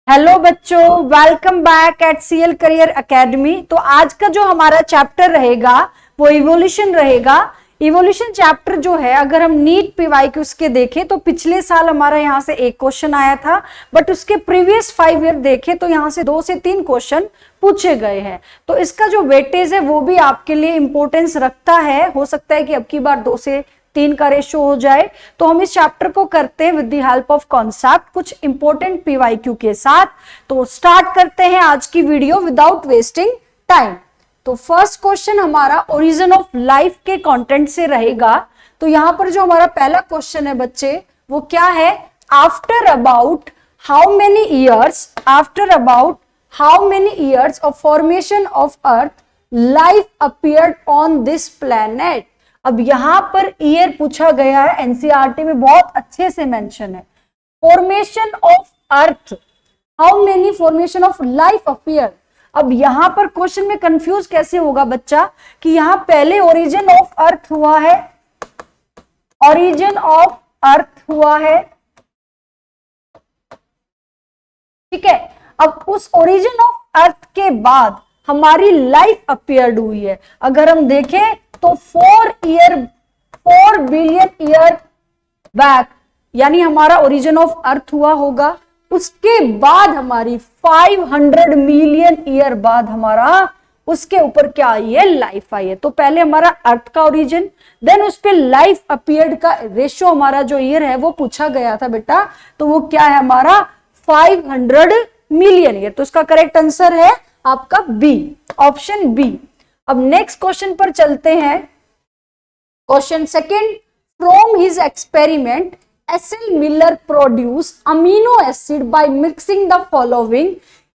Hello बच्चों, welcome back at CL career academy. तो आज का जो हमारा चैप्टर रहेगा वो इवोल्यूशन रहेगा। इवोल्यूशन चैप्टर जो है, अगर हम नीट पीवाईक्यूज के देखें तो पिछले साल हमारा यहाँ से एक क्वेश्चन आया था, बट उसके प्रीवियस 5 ईयर देखें तो यहाँ से 2 से 3 क्वेश्चन पूछे गए हैं। तो इसका जो वेटेज है वो भी आपके लिए इंपॉर्टेंस रखता है। हो सकता है कि अब की बार 2 से 3 का रेशो हो जाए। तो हम इस चैप्टर को करते हैं with the help of concept, कुछ इंपॉर्टेंट पीवाईक्यू के साथ। तो स्टार्ट करते हैं आज की वीडियो विदाउट वेस्टिंग टाइम। तो फर्स्ट क्वेश्चन हमारा ओरिजिन ऑफ लाइफ के कंटेंट से रहेगा। तो यहां पर जो हमारा पहला क्वेश्चन है बच्चे, वो क्या है? After about how many years of formation of earth life appeared on this planet. अब यहां पर ईयर पूछा गया है, एनसीईआरटी में बहुत अच्छे से मेंशन है। Formation of earth, how many formation of life appear. अब यहां पर क्वेश्चन में कंफ्यूज कैसे होगा बच्चा कि यहां पहले ओरिजिन ऑफ अर्थ हुआ है, ठीक है। अब उस ओरिजिन ऑफ अर्थ के बाद हमारी लाइफ अपीयर्ड हुई है। अगर हम देखें तो 4 बिलियन ईयर बैक यानी हमारा ओरिजिन ऑफ अर्थ हुआ होगा। उसके बाद हमारी 500 मिलियन ईयर बाद हमारा उसके ऊपर क्या आई है? लाइफ आई है। तो पहले हमारा अर्थ का ओरिजिन, देन उस पे लाइफ अपीयर्ड का रेशो हमारा जो ईयर है वो पूछा गया था बेटा। तो वो क्या है हमारा? 500 मिलियन ईयर। तो इसका करेक्ट आंसर है आपका बी, ऑप्शन बी। अब नेक्स्ट क्वेश्चन पर चलते हैं। Question second, from his experiment SL Miller produce amino acid by mixing the following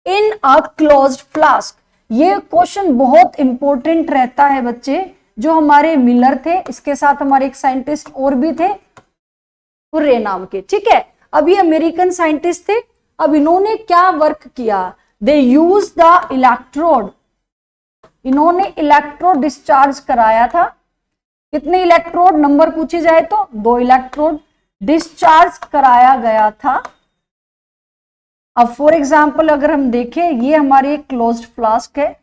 in a closed flask. ये क्वेश्चन बहुत इंपॉर्टेंट रहता है बच्चे। जो हमारे मिलर थे, इसके साथ हमारे एक साइंटिस्ट और भी थे, कुर्रे नाम के, ठीक है। अब ये अमेरिकन साइंटिस्ट थे। अब इन्होंने क्या वर्क किया? दे यूज द इलेक्ट्रोड, इन्होंने इलेक्ट्रोड डिस्चार्ज कराया था। कितने इलेक्ट्रोड? नंबर पूछी जाए तो 2 इलेक्ट्रोड डिस्चार्ज कराया गया था। अब फॉर एग्जांपल अगर हम देखें, ये हमारी एक क्लोज्ड फ्लास्क है।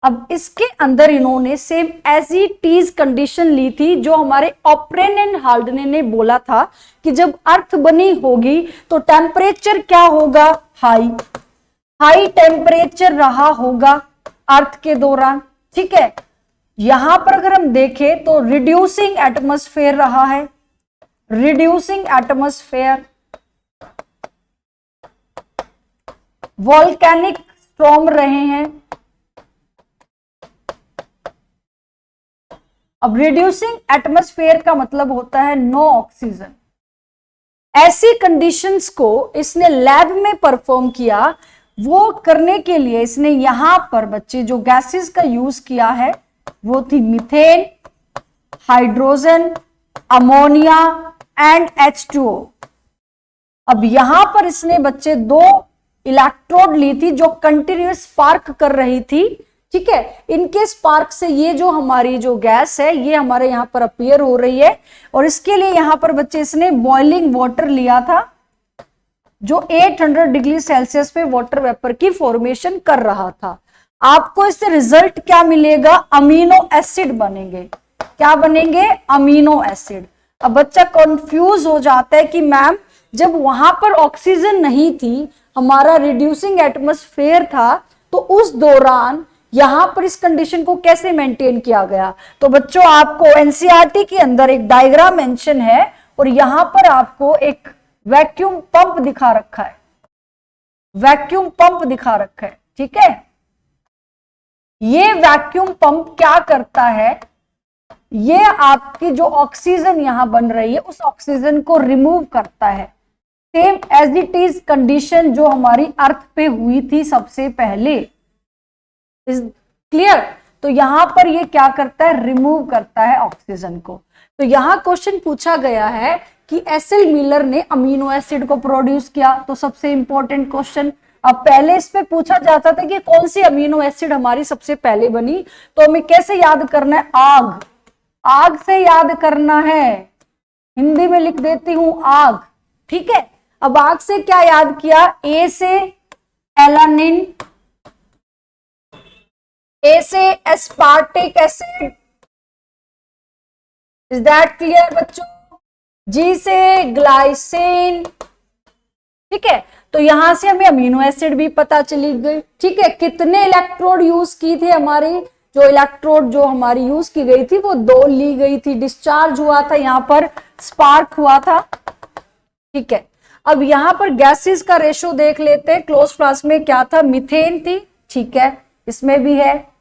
अब इसके अंदर इन्होंने same as it is condition ली थी जो हमारे ऑप्रेन एंड हाल्डने ने बोला था कि जब अर्थ बनी होगी तो टेम्परेचर क्या होगा? हाई टेम्परेचर रहा होगा अर्थ के दौरान, ठीक है। यहां पर अगर हम देखें तो रिड्यूसिंग एटमॉस्फेयर रहा है, रिड्यूसिंग एटमॉस्फेयर, वॉल्केनिक स्टॉर्म रहे हैं। अब रिड्यूसिंग एटमॉस्फेयर का मतलब होता है नो ऑक्सीजन। ऐसी कंडीशंस को इसने लैब में परफॉर्म किया। वो करने के लिए इसने यहां पर बच्चे जो गैसेस का यूज किया है वो थी methane, hydrogen, ammonia and H2O। अब यहां पर इसने बच्चे 2 इलेक्ट्रोड ली थी जो कंटिन्यूअस स्पार्क कर रही थी, ठीक है। इनके स्पार्क से ये जो हमारी जो गैस है ये हमारे यहां पर अपीयर हो रही है। और इसके लिए यहां पर बच्चे इसने बॉइलिंग वाटर लिया था जो 800 डिग्री सेल्सियस पे वाटर वेपर की फॉर्मेशन कर रहा था। आपको इससे रिजल्ट क्या मिलेगा? अमीनो एसिड बनेंगे। क्या बनेंगे? Amino acid. अब बच्चा कंफ्यूज हो जाता है कि मैम जब वहां पर ऑक्सीजन नहीं थी, हमारा रिड्यूसिंग एटमॉस्फेयर था, तो उस दौरान यहां पर इस कंडीशन को कैसे मेंटेन किया गया? तो बच्चों आपको एनसीईआरटी के अंदर एक डायग्राम मेंशन है और यहां पर आपको एक वैक्यूम पंप दिखा रखा है, वैक्यूम पंप दिखा रखा है, ठीक है। ये वैक्यूम पंप क्या करता है? ये आपकी जो ऑक्सीजन यहां बन रही है उस ऑक्सीजन को रिमूव करता है। Same as it is condition जो हमारी अर्थ पे हुई थी सबसे पहले। Is clear? तो यहां पर ये क्या करता है? रिमूव करता है ऑक्सीजन को। तो यहां क्वेश्चन पूछा गया है कि एसएल मिलर ने अमीनो एसिड को प्रोड्यूस किया। तो सबसे इंपॉर्टेंट क्वेश्चन, अब पहले इस पे पूछा जाता था कि कौन सी अमीनो एसिड हमारी सबसे पहले बनी, तो हमें कैसे याद करना है? आग से याद करना है। हिंदी में लिख देती हूं आग, ठीक है। अब आग से क्या याद किया? ए से एलानिन, ए से aspartic acid, is that clear बच्चों? जी से ग्लाइसिन, ठीक है। तो यहां से हमें अमीनो एसिड भी पता चली गई, ठीक है। कितने इलेक्ट्रोड यूज की थी हमारी, जो इलेक्ट्रोड जो हमारी यूज की गई थी वो 2 ली गई थी, डिस्चार्ज हुआ था, यहां पर स्पार्क हुआ था, ठीक है। अब यहां पर गैसेस का रेशो देख लेते हैं। क्लोज फ्लास्क में क्या था, मीथेन थी, ठीक है, इसमें भी है,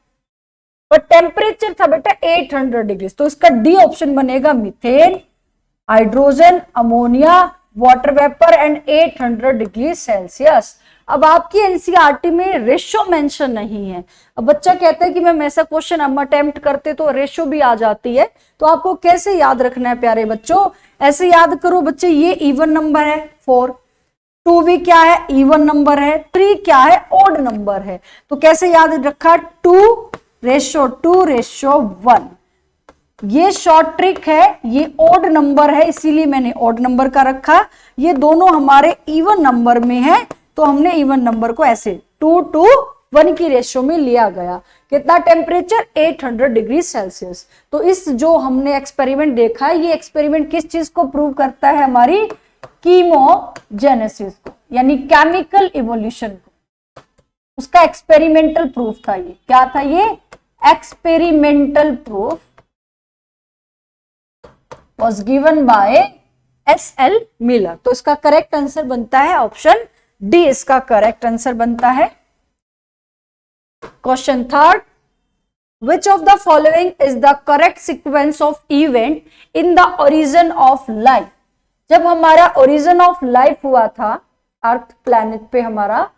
पर टेम्परेचर था बेटा 800 डिग्री, तो इसका डी ऑप्शन बनेगा, methane, hydrogen, ammonia, water vapour and 800 degree Celsius. अब आपकी एनसीईआरटी में रेशो मेंशन नहीं है। अब बच्चा कहता है कि मैम ऐसा क्वेश्चन हम अटेम्प्ट करते तो रेशो भी आ जाती है, तो आपको कैसे याद रखना है प्यारे बच्चों? ऐसे याद करो बच्चे, ये इवन नंबर है 4, 2 भी क्या है, इवन नंबर है, 3 क्या है, ओड नंबर है। तो कैसे याद रखा, 2:1, ये शॉर्ट ट्रिक है, ये ओड नंबर है इसीलिए मैंने ओड नंबर का रखा। ये दोनों हमारे इवन नंबर में है तो हमने इवन नंबर को ऐसे 2:1 की रेशियो में लिया गया। कितना टेम्परेचर, 800 डिग्री सेल्सियस। तो इस जो हमने एक्सपेरिमेंट देखा है, ये एक्सपेरिमेंट किस चीज को प्रूव करता है, हमारी कीमोजेनेसिस को, यानी केमिकल इवोल्यूशन को। उसका एक्सपेरिमेंटल प्रूफ था। ये क्या था, ये experimental proof was given by S.L. Miller। तो इसका करेक्ट आंसर बनता है ऑप्शन डी, इसका करेक्ट आंसर बनता है। Question third, which of the following is the correct sequence of event in the origin of life? जब हमारा origin of life हुआ था अर्थ प्लैनेट पे, हमारा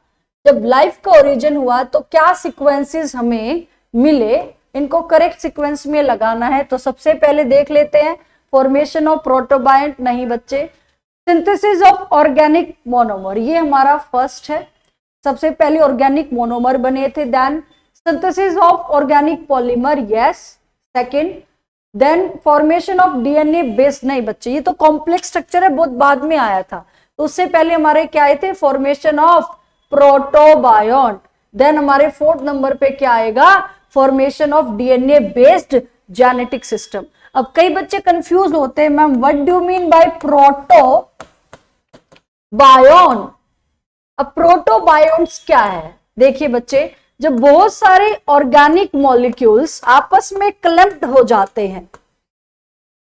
जब लाइफ का ओरिजिन हुआ तो क्या सीक्वेंसेस हमें मिले, इनको करेक्ट सीक्वेंस में लगाना है। तो सबसे पहले देख लेते हैं, फॉर्मेशन ऑफ प्रोटोबायंट नहीं बच्चे, सिंथेसिस ऑफ ऑर्गेनिक मोनोमर, ये हमारा फर्स्ट है। सबसे पहले ऑर्गेनिक मोनोमर बने थे, then synthesis of organic polymer, yes, second, then formation of DNA base नहीं बच्चे, ये तो कॉम्प्लेक्स स्ट्रक्चर है, बहुत बाद में आया था। तो उससे पहले हमारे क्या आए थे, फॉर्मेशन ऑफ प्रोटोबायोंट, देन हमारे 4th नंबर पे क्या आएगा, formation of DNA based genetic system. अब कई बच्चे कंफ्यूज होते हैं, ma'am what do mean by protobiont. अब प्रोटोबायोन्ट्स क्या है, देखिए बच्चे, जब बहुत सारे ऑर्गेनिक मॉलिक्यूल्स आपस में क्लम्प्ड हो जाते हैं,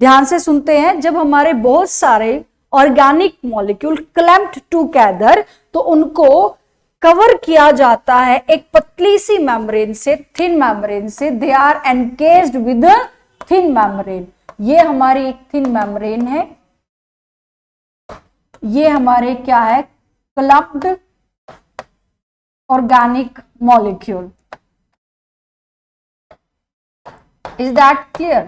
ध्यान से सुनते हैं, जब हमारे बहुत सारे ऑर्गेनिक मॉलिक्यूल क्लम्प्ड टुगेदर तो उनको कवर किया जाता है एक पतली सी मेम्ब्रेन से, थिन मेम्ब्रेन से, they are encaged with thin membrane. ये हमारी एक थिन मेम्ब्रेन है, ये हमारे क्या है, clumped organic molecule. Is that clear?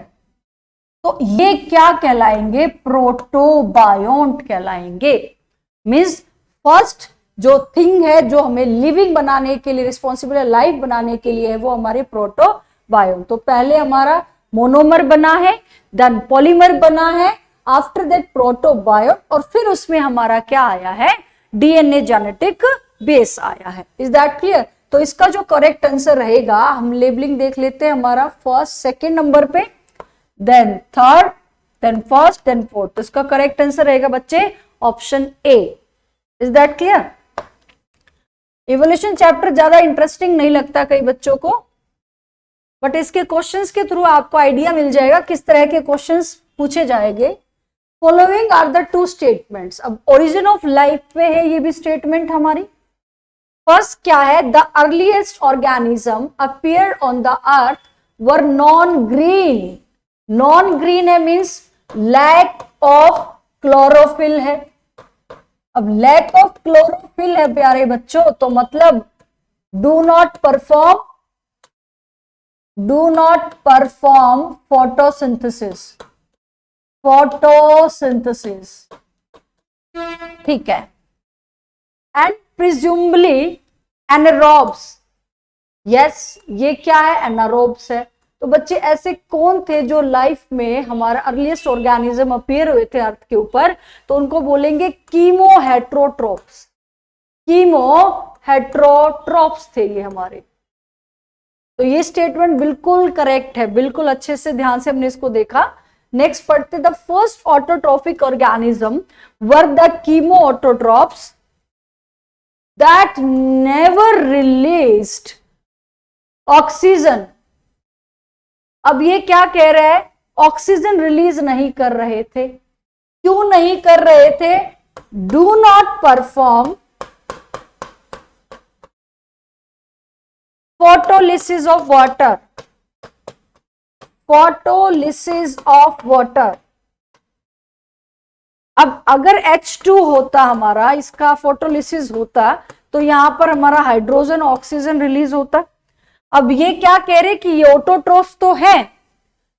तो ये क्या कहलाएंगे, प्रोटोबायोंट कहलाएंगे। मींस फर्स्ट जो थिंग है जो हमें लिविंग बनाने के लिए रिस्पॉन्सिबल है, लाइफ बनाने के लिए है, वो हमारे प्रोटोबायोंट। तो पहले हमारा मोनोमर बना है, देन पॉलीमर बना है, आफ्टर दैट प्रोटोबायोंट, और फिर उसमें हमारा क्या आया है, डीएनए जेनेटिक बेस आया है। Is that clear? तो इसका जो करेक्ट आंसर रहेगा, हम लेबलिंग देख लेते हैं, हमारा फर्स्ट सेकेंड नंबर पे, then third, then first, then fourth. तो इसका करेक्ट आंसर रहेगा बच्चे option A. Is that clear? Evolution chapter ज्यादा इंटरेस्टिंग नहीं लगता कई बच्चों को, बट इसके क्वेश्चंस के थ्रू आपको आइडिया मिल जाएगा किस तरह के क्वेश्चंस पूछे जाएंगे। Following are the 2 statements. अब ओरिजिन ऑफ लाइफ पे है ये भी स्टेटमेंट हमारी। फर्स्ट क्या है, the earliest organism appeared on the earth were non green. Non green है मीन्स लैक ऑफ क्लोरोफिल है। अब लैक ऑफ क्लोरोफिल है प्यारे बच्चों, तो मतलब डू नॉट परफॉर्म फोटोसिंथेसिस, ठीक है, एंड प्रिज्यूमबली एनारोब्स। यस, ये क्या है, एनारोब्स है। तो बच्चे ऐसे कौन थे जो लाइफ में हमारा अर्लीस्ट ऑर्गेनिज्म अपीयर हुए थे अर्थ के ऊपर, तो उनको बोलेंगे कीमो हेट्रोट्रोप्स। कीमो हेट्रोट्रॉप्स थे ये हमारे। तो ये स्टेटमेंट बिल्कुल करेक्ट है, बिल्कुल अच्छे से ध्यान से हमने इसको देखा। नेक्स्ट पढ़ते, the first autotrophic organism were the chemo autotrophs that never released oxygen. अब ये क्या कह रहा है, ऑक्सीजन रिलीज नहीं कर रहे थे। क्यों नहीं कर रहे थे? Do not perform photolysis of water, photolysis of water. अब अगर H2 होता हमारा, इसका फोटोलिसिस होता, तो यहां पर हमारा हाइड्रोजन ऑक्सीजन रिलीज होता। अब ये क्या कह रहे कि ये ऑटोट्रोफ्स तो है,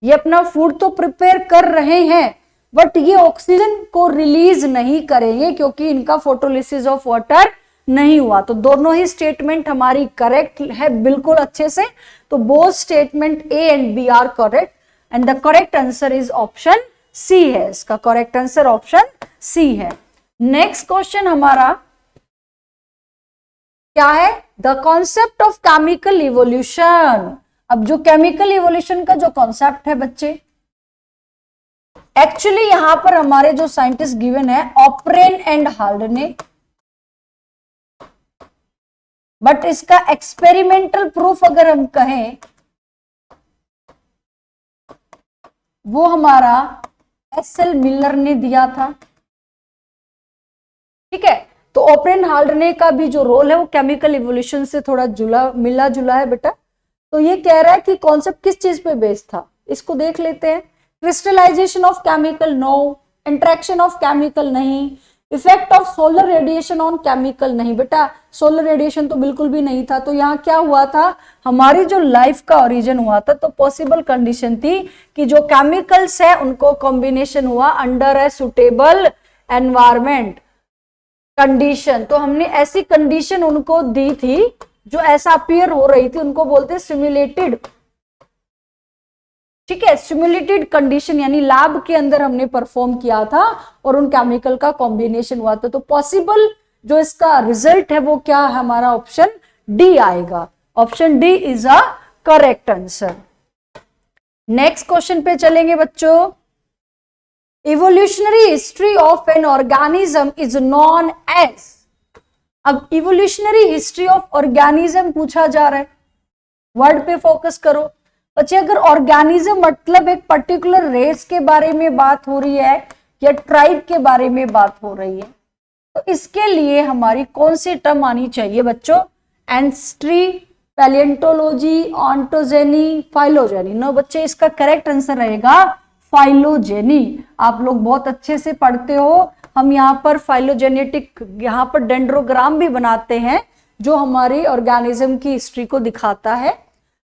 ये अपना फूड तो प्रिपेयर कर रहे हैं, बट ये ऑक्सीजन को रिलीज नहीं करेंगे क्योंकि इनका फोटोलिसिस ऑफ वाटर नहीं हुआ। तो दोनों ही स्टेटमेंट हमारी करेक्ट है बिल्कुल अच्छे से। तो both statement A and B are correct and the correct answer is option C है। इसका करेक्ट आंसर ऑप्शन सी है। नेक्स्ट क्वेश्चन हमारा क्या है? The concept of chemical evolution. अब जो केमिकल इवोल्यूशन का जो कॉन्सेप्ट है बच्चे, एक्चुअली यहां पर हमारे जो साइंटिस्ट गिवन है ऑपरेन एंड हाल्डने, बट इसका एक्सपेरिमेंटल प्रूफ अगर हम कहें वो हमारा एस.एल. मिलर ने दिया था। ठीक है, तो ऑपरेन हाल्डने का भी जो रोल है वो केमिकल इवोल्यूशन से थोड़ा मिला जुला है बेटा। तो ये कह रहा है कि कॉन्सेप्ट किस चीज पे बेस्ड था, इसको देख लेते हैं। Crystallization of chemical, no. Interaction of chemical, नहीं। Effect of solar radiation on chemical, नहीं बेटा, सोलर रेडिएशन तो बिल्कुल भी नहीं था। तो यहाँ क्या हुआ था, हमारी जो लाइफ का ओरिजिन हुआ था, तो पॉसिबल कंडीशन थी कि जो केमिकल्स है उनको कॉम्बिनेशन हुआ under a suitable environment condition. तो हमने ऐसी कंडीशन उनको दी थी जो ऐसा अपीयर हो रही थी, उनको बोलते हैं सिमुलेटेड। ठीक है, सिमुलेटेड कंडीशन यानी लैब के अंदर हमने परफॉर्म किया था और उन केमिकल का कॉम्बिनेशन हुआ था। तो पॉसिबल जो इसका रिजल्ट है वो क्या है, हमारा ऑप्शन डी आएगा। Option D is a correct answer. Next question पे चलेंगे बच्चों। Evolutionary history of an organism is known as. अब इवोल्यूशनरी हिस्ट्री ऑफ ऑर्गेनिज्म पूछा जा रहा है, वर्ड पे फोकस करो बच्चे। अगर ऑर्गेनिज्म मतलब एक पर्टिकुलर रेस के बारे में बात हो रही है या ट्राइब के बारे में बात हो रही है, तो इसके लिए हमारी कौन सी टर्म आनी चाहिए बच्चों? Ancestry, palaeontology, ontogeny, phylogeny. No बच्चे, इसका करेक्ट आंसर रहेगा फाइलोजेनी। आप लोग बहुत अच्छे से पढ़ते हो। हम यहाँ पर फाइलोजेनेटिक, यहाँ पर डेंड्रोग्राम भी बनाते हैं जो हमारे ऑर्गेनिज्म की हिस्ट्री को दिखाता है।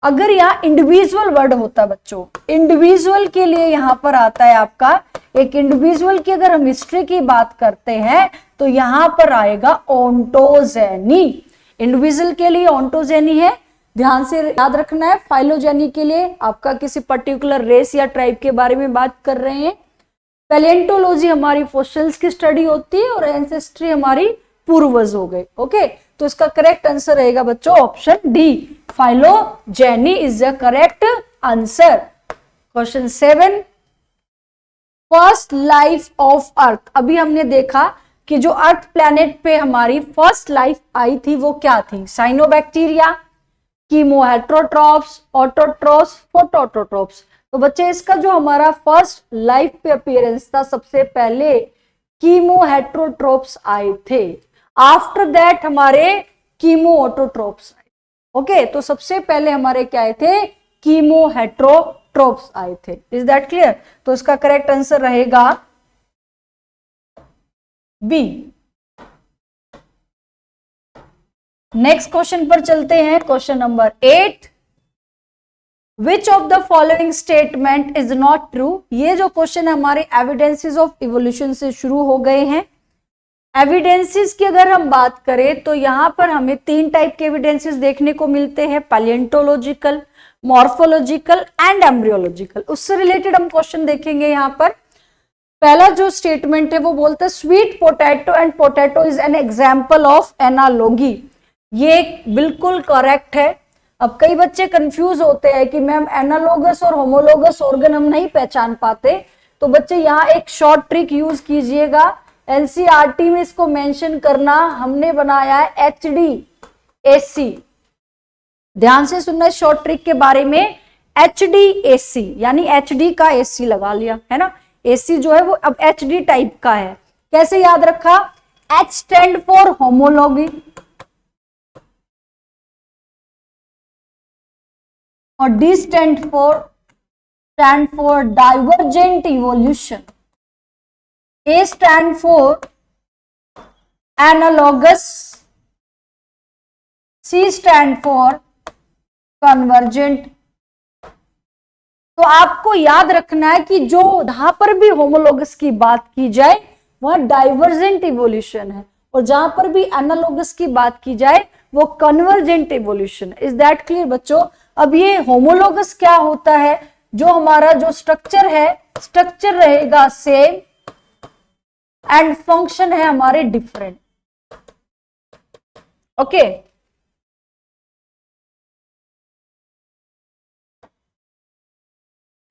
अगर यहाँ इंडिविजुअल वर्ड होता बच्चों, इंडिविजुअल के लिए यहाँ पर आता है आपका, एक इंडिविजुअल की अगर हम हिस्ट्री की बात करते हैं तो यहाँ पर आएगा ओंटोजेनी। इंडिविजुअल के लिए ओंटोजेनी है, ध्यान से याद रखना है। फाइलोजेनी के लिए आपका किसी पर्टिकुलर रेस या ट्राइब के बारे में बात कर रहे हैं। पैलियोंटोलॉजी हमारी फॉसिल्स की स्टडी होती है और एंसेस्ट्री हमारी पूर्वज हो गए। ओके, तो इसका करेक्ट आंसर रहेगा बच्चों option D, phylogeny is the correct answer. Question 7, first life of earth. अभी हमने देखा कि जो अर्थ प्लैनेट पे हमारी फर्स्ट लाइफ आई थी वो क्या थी? Cyanobacteria, chemoheterotrophs, autotrophs, phototrophs. तो बच्चे इसका जो हमारा फर्स्ट लाइफ पे अपीयरेंस था, सबसे पहले कीमोहेट्रोट्रॉप्स आए थे। आफ्टर दैट हमारे कीमोऑटोट्रोप्स आए। ओके, तो सबसे पहले हमारे क्या आए थे? कीमोहेट्रोट्रॉप्स आए थे। Is that clear? तो इसका करेक्ट आंसर रहेगा बी। नेक्स्ट क्वेश्चन पर चलते हैं। Question number 8, which of the following statement is not true. ये जो क्वेश्चन हमारे एविडेंसेस ऑफ इवोल्यूशन से शुरू हो गए हैं। एविडेंसेस की अगर हम बात करें तो यहां पर हमें 3 टाइप के एविडेंसेस देखने को मिलते हैं, पैलियोंटोलॉजिकल, मॉर्फोलॉजिकल एंड एम्ब्रियोलॉजिकल। उससे रिलेटेड हम क्वेश्चन देखेंगे। यहां पर पहला जो स्टेटमेंट है वो बोलता है sweet potato and potato is an example of analogy. ये बिल्कुल करेक्ट है। अब कई बच्चे कंफ्यूज होते हैं कि मैम एनालोगस और होमोलोगस ऑर्गन हम नहीं पहचान पाते, तो बच्चे यहाँ एक शॉर्ट ट्रिक यूज कीजिएगा। एनसीईआरटी में इसको मेंशन करना, हमने बनाया है HDAC। ध्यान से सुनना शॉर्ट ट्रिक के बारे में। HDAC यानी HD का AC लगा लिया है ना, AC जो है वो अब HD टाइप का है। कैसे याद रखा? H स्टैंड फॉर होमोलॉगी और D stand for divergent evolution, A stand for analogous, C stand for convergent. तो आपको याद रखना है कि जो जहां पर भी होमोलोगस की बात की जाए वहां डाइवर्जेंट इवोल्यूशन है, और जहां पर भी एनालॉगस की बात की जाए वो convergent evolution. Is that clear बच्चों? अब ये होमोलोगस क्या होता है? जो हमारा जो स्ट्रक्चर है, स्ट्रक्चर रहेगा सेम एंड फंक्शन है हमारे डिफरेंट। ओके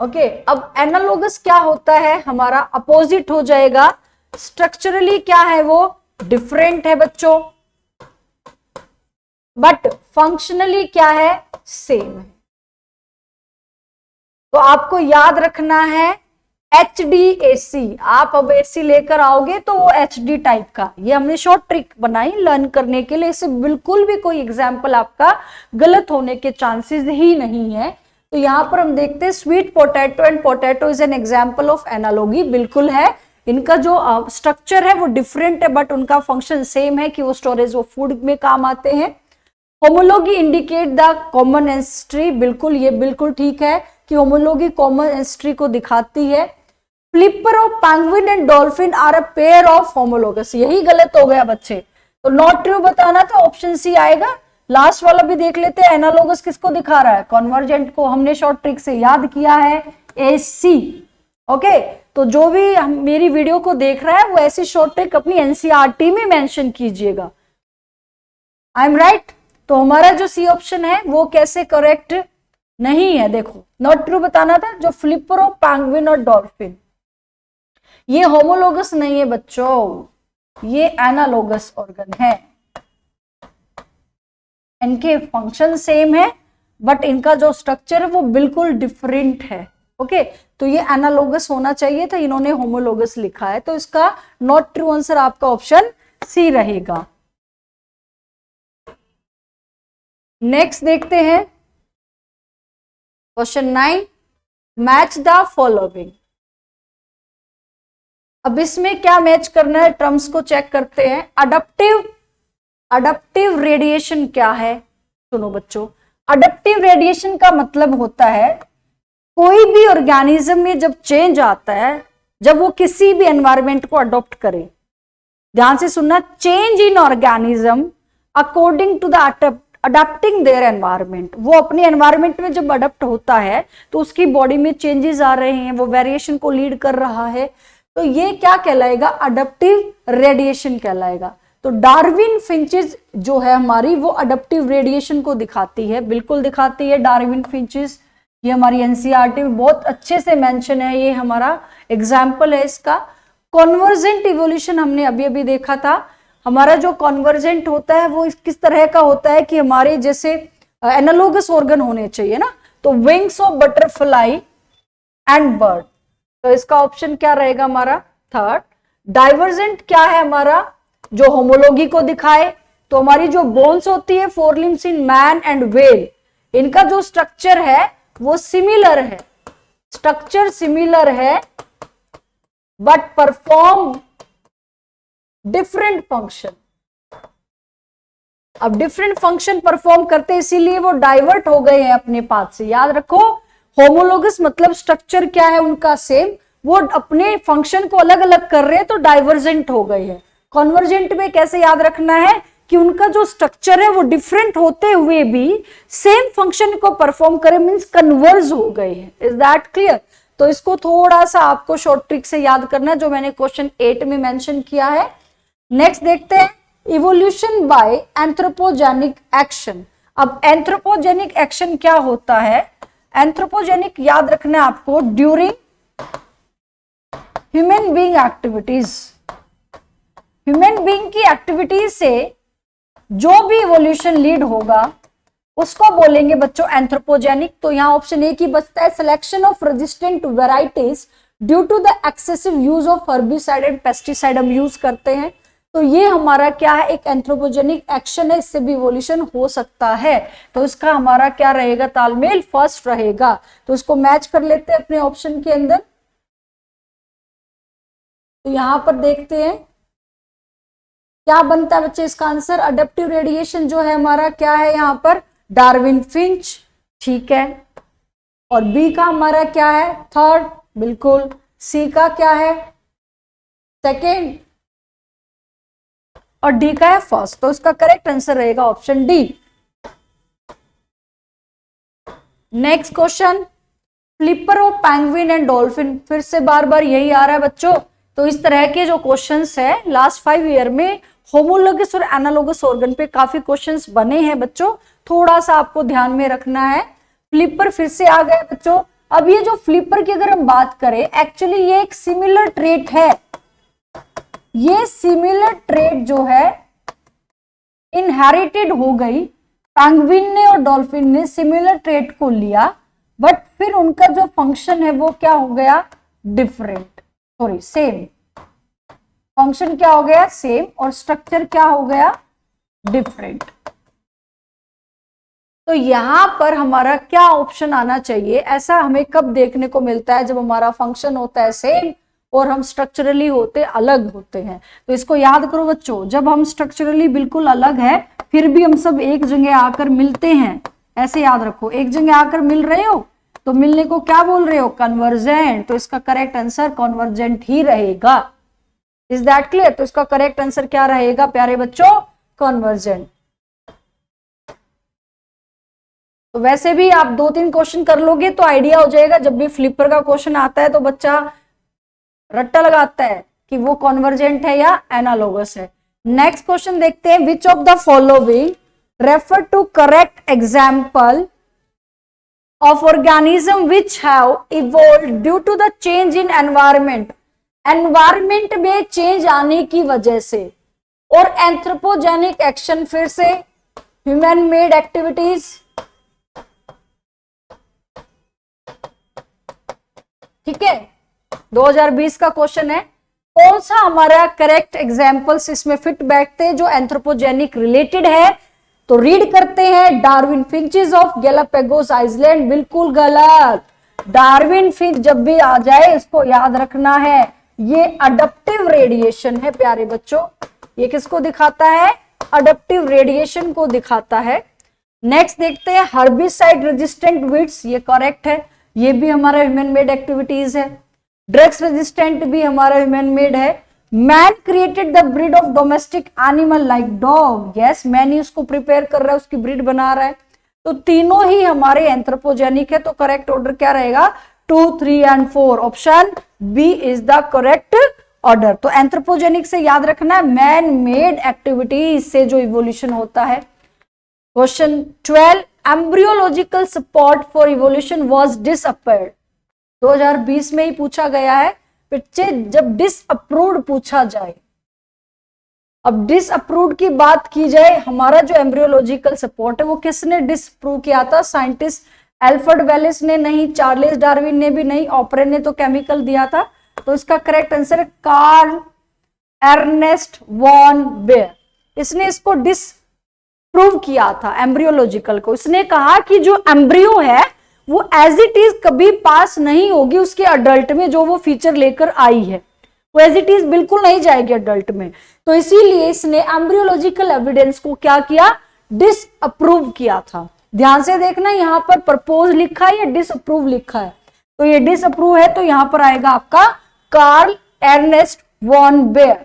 ओके अब एनालॉगस क्या होता है? हमारा अपोजिट हो जाएगा। स्ट्रक्चरली क्या है? वो डिफरेंट है बच्चों, बट फंक्शनली क्या है? सेम है। तो आपको याद रखना है HDAC। आप अब AC लेकर आओगे तो वो HD टाइप का। ये हमने शॉर्ट ट्रिक बनाई लर्न करने के लिए, इससे बिल्कुल भी कोई एग्जाम्पल आपका गलत होने के चांसेस ही नहीं है। तो यहां पर हम देखते हैं sweet potato and potato is an example of analogy. बिल्कुल है, इनका जो स्ट्रक्चर है वो डिफरेंट है बट उनका फंक्शन सेम है कि वो स्टोरेज ऑफ फूड में काम आते हैं। Homology indicate the common ancestry. बिल्कुल, ये बिल्कुल ठीक है कि होमोलॉगी कॉमन एंसेस्ट्री को दिखाती है। Flipper of penguin and dolphin are a pair of homologous. यही गलत हो गया बच्चे, तो नॉट ट्रू बताना था, ऑप्शन सी आएगा। लास्ट वाला भी देख लेते हैं। एनालॉगस किसको दिखा रहा है? कन्वर्जेंट को। हमने शॉर्ट ट्रिक से याद किया है AC। ओके, तो जो भी मेरी वीडियो को देख रहा है वो ऐसी शॉर्ट ट्रिक अपनी NCERT में मेंशन कीजिएगा। I am right? तो हमारा जो सी ऑप्शन है वो कैसे करेक्ट नहीं है? देखो, नॉट ट्रू बताना था। जो फ्लिपर ऑफ पेंगुइन और डॉल्फिन, ये होमोलोगस नहीं है बच्चों, ये एनालॉगस ऑर्गन है। इनके फंक्शन सेम है बट इनका जो स्ट्रक्चर है वो बिल्कुल डिफरेंट है। ओके, तो ये एनालॉगस होना चाहिए था, इन्होंने होमोलोगस लिखा है, तो इसका नॉट ट्रू आंसर आपका ऑप्शन सी रहेगा। नेक्स्ट देखते हैं क्वेश्चन 9, मैच द फॉलोइंग। अब इसमें क्या मैच करना है? टर्म्स को चेक करते हैं। अडप्टिव रेडिएशन क्या है? सुनो बच्चों, अडप्टिव रेडिएशन का मतलब होता है कोई भी ऑर्गेनिज्म में जब चेंज आता है, जब वो किसी भी एनवायरमेंट को अडॉप्ट करे। ध्यान से सुनना, change in organism according to the adopting their environment. वो अपने एनवायरमेंट में जब अडॉप्ट होता है तो उसकी बॉडी में चेंजेस आ रहे हैं, वो वेरिएशन को लीड कर रहा है, तो ये क्या कहलाएगा? अडप्टिव रेडिएशन कहलाएगा। तो डार्विन फिंचेस जो है हमारी, वो अडप्टिव रेडिएशन को दिखाती है। बिल्कुल दिखाती है डार्विन फिंचेस। ये हमारी NCERT में बहुत अच्छे से मेंशन है, ये हमारा एग्जाम्पल है इसका। कॉन्वर्जेंट इवोल्यूशन हमने अभी अभी देखा था। हमारा जो कॉन्वर्जेंट होता है वो किस तरह का होता है कि हमारे जैसे एनालॉगस ऑर्गन होने चाहिए ना, तो wings of butterfly and bird. तो इसका ऑप्शन क्या रहेगा हमारा? थर्ड। डाइवर्जेंट क्या है हमारा? जो होमोलॉगी को दिखाए। तो हमारी जो बोन्स होती है, four limbs in man and whale, इनका जो स्ट्रक्चर है वो सिमिलर है, स्ट्रक्चर सिमिलर है बट परफॉर्म डिफरेंट फंक्शन। अब डिफरेंट फंक्शन परफॉर्म करते इसीलिए वो डाइवर्ट हो गए हैं अपने पाथ से। याद रखो, होमोलोगस मतलब स्ट्रक्चर क्या है उनका सेम, वो अपने फंक्शन को अलग अलग कर रहे हैं तो डाइवर्जेंट हो गए हैं। कॉन्वर्जेंट में कैसे याद रखना है कि उनका जो स्ट्रक्चर है वो डिफरेंट होते हुए भी सेम फंक्शन को परफॉर्म करे, मींस कन्वर्ज हो गए हैं। Is that clear? तो इसको थोड़ा सा आपको शॉर्ट ट्रिक से याद करना है जो मैंने क्वेश्चन 8 में मेंशन किया है। नेक्स्ट देखते हैं इवोल्यूशन बाय एंथ्रोपोजेनिक एक्शन। अब एंथ्रोपोजेनिक एक्शन क्या होता है? एंथ्रोपोजेनिक याद रखना है आपको, during human being activities. Human being की एक्टिविटीज से जो भी इवोल्यूशन लीड होगा उसको बोलेंगे बच्चों एंथ्रोपोजेनिक। तो यहां ऑप्शन ए की बचता है, selection of resistant varieties due to the excessive use of herbicide and pesticide हम यूज करते हैं। तो ये हमारा क्या है, एक एंथ्रोपोजेनिक एक्शन है, इससे भी इवोल्यूशन हो सकता है। तो इसका हमारा क्या रहेगा, तालमेल फर्स्ट रहेगा। तो इसको मैच कर लेते हैं अपने ऑप्शन के अंदर। तो यहां पर देखते हैं क्या बनता है बच्चे इसका आंसर। अडेप्टिव रेडिएशन जो है हमारा क्या है यहां पर, डार्विन फिंच, ठीक है। और बी का हमारा क्या है, थर्ड, बिल्कुल। सी का क्या है, सेकेंड, और डी का है फर्स्ट। तो इसका करेक्ट आंसर रहेगा option D. Next question, flipper of penguin and dolphin. फिर से बार बार यही आ रहा है बच्चों। तो इस तरह के जो क्वेश्चंस है लास्ट 5 ईयर में होमोलोगस और एनालोगस ऑर्गन पे काफी क्वेश्चंस बने हैं बच्चों, थोड़ा सा आपको ध्यान में रखना है। फ्लिपर फिर से आ गया बच्चों। अब ये जो फ्लिपर की अगर हम बात करें, एक्चुअली ये एक सिमिलर ट्रेट है। ये सिमिलर ट्रेट जो है इनहेरिटेड हो गई, पेंगुइन ने और डॉल्फिन ने सिमिलर ट्रेट को लिया, बट फिर उनका जो फंक्शन है वो क्या हो गया, डिफरेंट, सॉरी सेम। फंक्शन क्या हो गया, सेम, और स्ट्रक्चर क्या हो गया, डिफरेंट। तो यहां पर हमारा क्या ऑप्शन आना चाहिए, ऐसा हमें कब देखने को मिलता है, जब हमारा फंक्शन होता है सेम और हम स्ट्रक्चरली होते अलग होते हैं। तो इसको याद करो बच्चों, जब हम स्ट्रक्चरली बिल्कुल अलग है फिर भी हम सब एक जगह आकर मिलते हैं, ऐसे याद रखो। एक जगह आकर मिल रहे हो तो मिलने को क्या बोल रहे हो, कन्वर्जेंट। तो इसका करेक्ट आंसर कन्वर्जेंट ही रहेगा। Is that clear? तो इसका करेक्ट आंसर क्या रहेगा प्यारे बच्चों, कन्वर्जेंट। तो वैसे भी आप 2-3 क्वेश्चन कर लोगे तो आइडिया हो जाएगा, जब भी फ्लिपर का क्वेश्चन आता है तो बच्चा रट्टा लगाता है कि वो कन्वर्जेंट है या एनालोगस है। नेक्स्ट क्वेश्चन देखते हैं, which of the following refer to correct example of organism which have evolved due to the change in environment। Environment में चेंज आने की वजह से, और एंथ्रोपोजेनिक एक्शन फिर से ह्यूमन मेड एक्टिविटीज। ठीक है, 2020 का क्वेश्चन है। कौन सा हमारा करेक्ट एग्जाम्पल्स इसमें फिट बैठते हैं जो एंथ्रोपोजेनिक रिलेटेड है? तो रीड करते हैं, Darwin finches of Galapagos island, बिल्कुल गलत। डार्विन फिंच जब भी आ जाए इसको याद रखना है, ये अडप्टिव रेडिएशन है प्यारे बच्चों। ये किसको दिखाता है, अडप्टिव रेडिएशन को दिखाता है। नेक्स्ट देखते हैं, हर्बिसाइड रेजिस्टेंट वीड्स, ये करेक्ट है, ये भी हमारा ह्यूमन मेड एक्टिविटीज है। ड्रग्स रेजिस्टेंट भी हमारा ह्यूमन मेड है। Man created the breed of domestic animal like dog, yes, man ही उसको प्रिपेयर कर रहा है, उसकी ब्रीड बना रहा है। तो तीनों ही हमारे एंथ्रोपोजेनिक है। तो करेक्ट ऑर्डर क्या रहेगा, 2, 3 and 4, option B is the correct order. तो एंथ्रोपोजेनिक से याद रखना, मैन मेड एक्टिविटीज से जो इवोल्यूशन होता है। Question 12, embryological support for evolution was disappeared. 2020 में ही पूछा गया है बच्चे, जब डिसअप्रूव्ड पूछा जाए। अब डिसअप्रूव्ड की बात की जाए, हमारा जो एम्ब्रियोलॉजिकल सपोर्ट है वो किसने डिसअप्रूव किया था, साइंटिस्ट एल्फ्रेड वेलिस ने नहीं, चार्ल्स डार्विन ने भी नहीं, ऑपरेन ने तो केमिकल दिया था। तो इसका करेक्ट आंसर है कार्ल एर्नेस्ट वॉन बेयर। इसने इसको डिसप्रूव किया था एम्ब्रियोलॉजिकल को। इसने कहा कि जो एम्ब्रियो है वो एज इट इज कभी पास नहीं होगी उसके अडल्ट में, जो वो फीचर लेकर आई है वो एज इट इज बिल्कुल नहीं जाएगी अडल्ट में। तो इसीलिए इसने एम्ब्रियोलॉजिकल एविडेंस को क्या किया, डिसअप्रूव किया था। ध्यान से देखना, यहां पर प्रपोज लिखा है या डिसअप्रूव लिखा है, तो ये डिसअप्रूव है, तो यहां पर आएगा आपका Karl Ernst von Baer.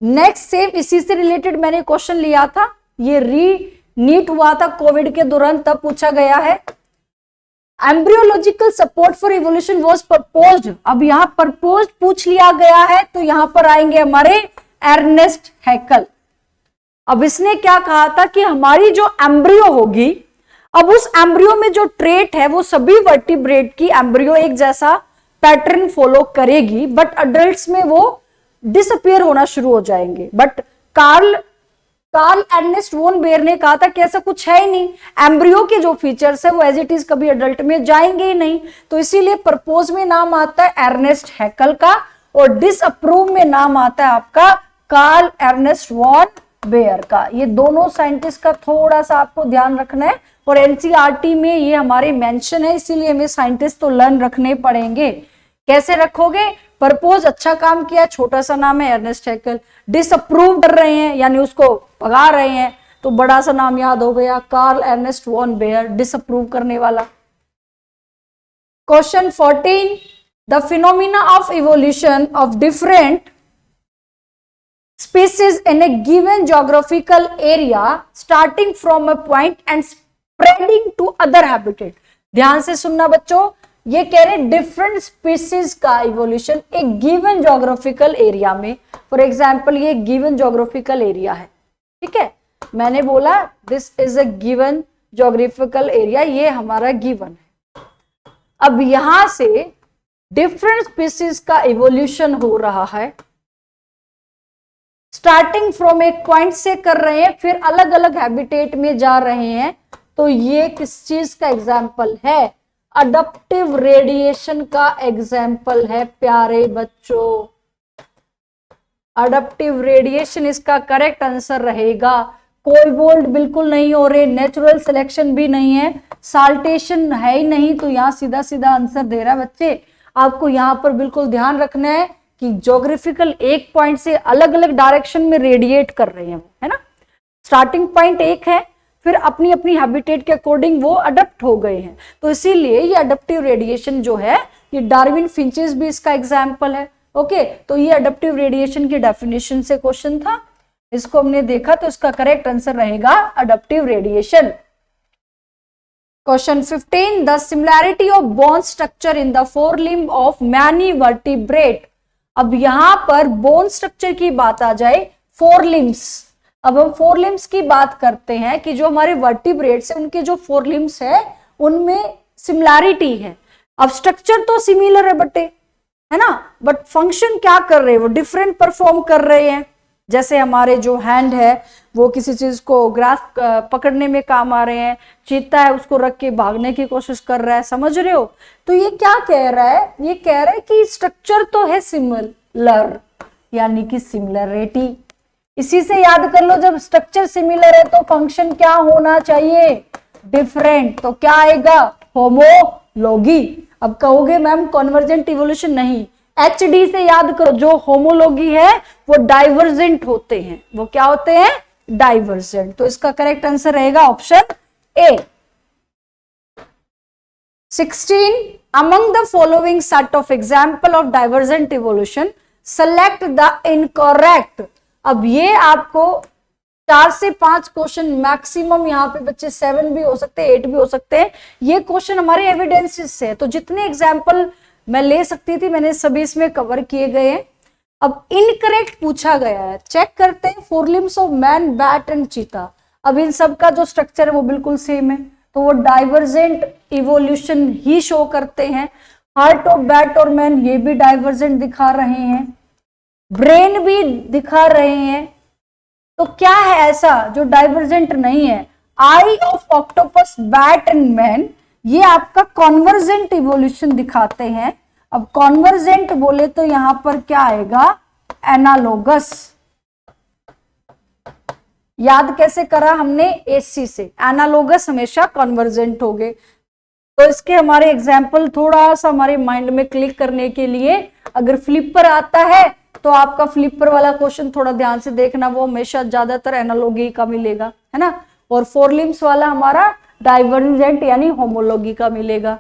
Next same इसी से रिलेटेड मैंने क्वेश्चन लिया था, ये नीट हुआ था कोविड के दौरान, तब पूछा गया है। Embryological support for evolution was proposed. अब यहां प्रपोज्ड पूछ लिया गया है, तो यहां पर आएंगे हमारे एर्नेस्ट हैकल। अब इसने क्या कहा था कि हमारी जो एम्ब्रियो होगी, अब उस एम्ब्रियो में जो ट्रेट है वो सभी वर्टिब्रेट की एम्ब्रियो एक जैसा पैटर्न फॉलो करेगी, बट अडल्ट्स में वो डिसअपियर होना शुरू हो जाएंगे। But Karl Ernst von bear ने कहा था कि ऐसा कुछ है ही नहीं, एम्ब्रियो के जो फीचर्स है वो एज इट इज कभी अडल्ट में जाएंगे ही नहीं। तो इसीलिए प्रपोज में नाम आता है एर्नेस्ट हैकल का और डिसअप्रूव में नाम आता है आपका कार्ल एर्नेस्ट वॉन बेयर का। ये दोनों साइंटिस्ट का थोड़ा सा आपको ध्यान रखना है और एनसीईआरटी में ये हमारे मेंशन है, इसीलिए हमें साइंटिस्ट तो लर्न रखने पड़ेंगे। कैसे रखोगे? प्रपोज अच्छा काम किया, छोटा सा नाम है एर्नेस्ट हैकल, डिसअप्रूव कर रहे हैं यानी उसको भगा रहे हैं तो बड़ा सा नाम याद हो गया Karl Ernst von bear, disapprove करने वाला। Question 14, the phenomena of evolution of different species in a given geographical area starting from a point and spreading to other habitat। ध्यान से सुनना बच्चों, ये कह रहे डिफरेंट स्पीसीज का इवोल्यूशन एक गिवन जोग्राफिकल एरिया में। फॉर एग्जांपल ये गिवन जोग्राफिकल एरिया है, ठीक है, मैंने बोला this is a given geographical area, ये हमारा गिवन है। अब यहां से डिफरेंट स्पीसीज का इवोल्यूशन हो रहा है, स्टार्टिंग फ्रॉम एक पॉइंट से कर रहे हैं, फिर अलग अलग हैबिटेट में जा रहे हैं। तो ये किस चीज का एग्जाम्पल है? अडप्टिव रेडिएशन का एग्जाम्पल है प्यारे बच्चों। अडप्टिव रेडिएशन इसका करेक्ट आंसर रहेगा। कोई बोल्ड बिल्कुल नहीं हो रहे, नेचुरल सिलेक्शन भी नहीं है, साल्टेशन है ही नहीं, तो यहाँ सीधा सीधा आंसर दे रहा है बच्चे। आपको यहाँ पर बिल्कुल ध्यान रखना है कि ज्योग्राफिकल एक पॉइंट से अलग अलग डायरेक्शन में रेडिएट कर रहे हैं, है ना। स्टार्टिंग पॉइंट एक है, फिर अपनी अपनी हैबिटेट के अकॉर्डिंग वो अडप्ट हो गए हैं, तो इसीलिए ये अडप्टिव रेडिएशन जो है, ये डार्विन फिंचेस भी इसका एग्जाम्पल है। ओके, तो ये अडप्टिव रेडिएशन की डेफिनेशन से क्वेश्चन था, इसको हमने देखा, तो इसका करेक्ट आंसर रहेगा adaptive radiation. Question 15, the similarity of bone structure in the forelimb of many vertebrate. अब यहां पर बोन स्ट्रक्चर की बात आ जाए, फोरलिम्स। अब हम फोरलिम्स की बात करते हैं कि जो हमारे वर्टिब्रेट्स हैं उनके जो फोरलिम्स है उनमें सिमिलैरिटी है। अब स्ट्रक्चर तो सिमिलर है बटे, है ना, बट फंक्शन क्या कर रहे हैं, वो डिफरेंट परफॉर्म कर रहे हैं। जैसे हमारे जो हैंड है वो किसी चीज को ग्रास्प पकड़ने में काम आ रहे हैं, चीता है उसको रख के भागने की कोशिश कर रहा है, समझ रहे हो। तो ये क्या कह रहा है, ये कह रहा है कि स्ट्रक्चर तो है सिमिलर, यानी कि सिमिलरिटी। इसी से याद कर लो, जब स्ट्रक्चर सिमिलर है तो फंक्शन क्या होना चाहिए, डिफरेंट। तो क्या आएगा, होमोलॉगी। अब कहोगे मैम कन्वर्जेंट इवोल्यूशन नहीं, HD से याद करो, जो होमोलॉगी है वो डाइवर्जेंट होते हैं। वो क्या होते हैं, डाइवर्जेंट। तो इसका करेक्ट आंसर रहेगा option A. 16, among the following set of example of divergent evolution select the incorrect। अब ये आपको 4 से 5 क्वेश्चन मैक्सिमम, यहाँ पे बच्चे 7 भी हो सकते हैं, 8 भी हो सकते हैं। ये क्वेश्चन हमारे एविडेंसेस से, तो जितने एग्जाम्पल मैं ले सकती थी मैंने सभी इसमें कवर किए गए हैं। अब इनकरेक्ट पूछा गया है, चेक करते हैं। Forelimbs of man, bat and चीता। अब इन सब का जो स्ट्रक्चर है वो बिल्कुल सेम है, तो वो डाइवर्जेंट इवोल्यूशन ही शो करते हैं। हार्ट ऑफ बैट और मैन, ये भी डाइवर्जेंट दिखा रहे हैं, ब्रेन भी दिखा रहे हैं। तो क्या है ऐसा जो डाइवर्जेंट नहीं है? Eye of octopus, bat and man, ये आपका कॉन्वर्जेंट इवोल्यूशन दिखाते हैं। अब कॉन्वर्जेंट बोले तो यहां पर क्या आएगा, एनालोगस। याद कैसे करा हमने, AC से। एनालोगस हमेशा कॉन्वर्जेंट हो गए। तो इसके हमारे एग्जाम्पल थोड़ा सा हमारे माइंड में क्लिक करने के लिए, अगर फ्लिपर आता है तो आपका फ्लिपर वाला क्वेश्चन थोड़ा ध्यान से देखना, वो हमेशा ज्यादातर एनालॉगी का मिलेगा, है ना। और फोरलिम्स वाला हमारा डाइवर्जेंट यानी होमोलॉगी का मिलेगा।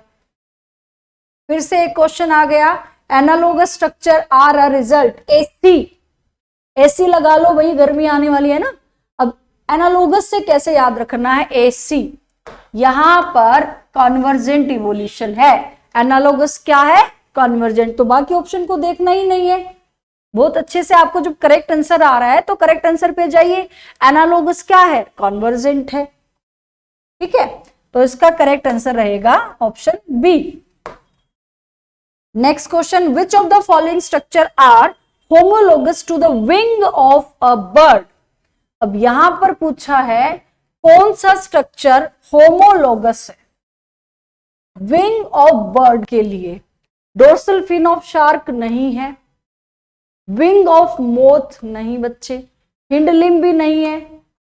फिर से एक क्वेश्चन आ गया, analogous structure are a result, AC लगा लो भाई, गर्मी आने वाली है ना। अब एनालॉगस से कैसे याद रखना है, AC। यहां पर कॉन्वर्जेंट इवोल्यूशन है, एनालॉगस क्या है, कॉन्वर्जेंट। तो बाकी ऑप्शन को देखना ही नहीं है, बहुत अच्छे से आपको जब करेक्ट आंसर आ रहा है तो करेक्ट आंसर पे जाइए। एनालोगस क्या है? कॉन्वर्जेंट है। ठीक है, तो इसका करेक्ट आंसर रहेगा option B. Next question, which of the following structure are homologous to the wing of a bird. अब यहां पर पूछा है कौन सा स्ट्रक्चर होमोलोगस है विंग ऑफ बर्ड के लिए। डोर्सल फिन ऑफ शार्क नहीं है, विंग ऑफ मोथ नहीं बच्चे, हिंड लिम्ब भी नहीं है,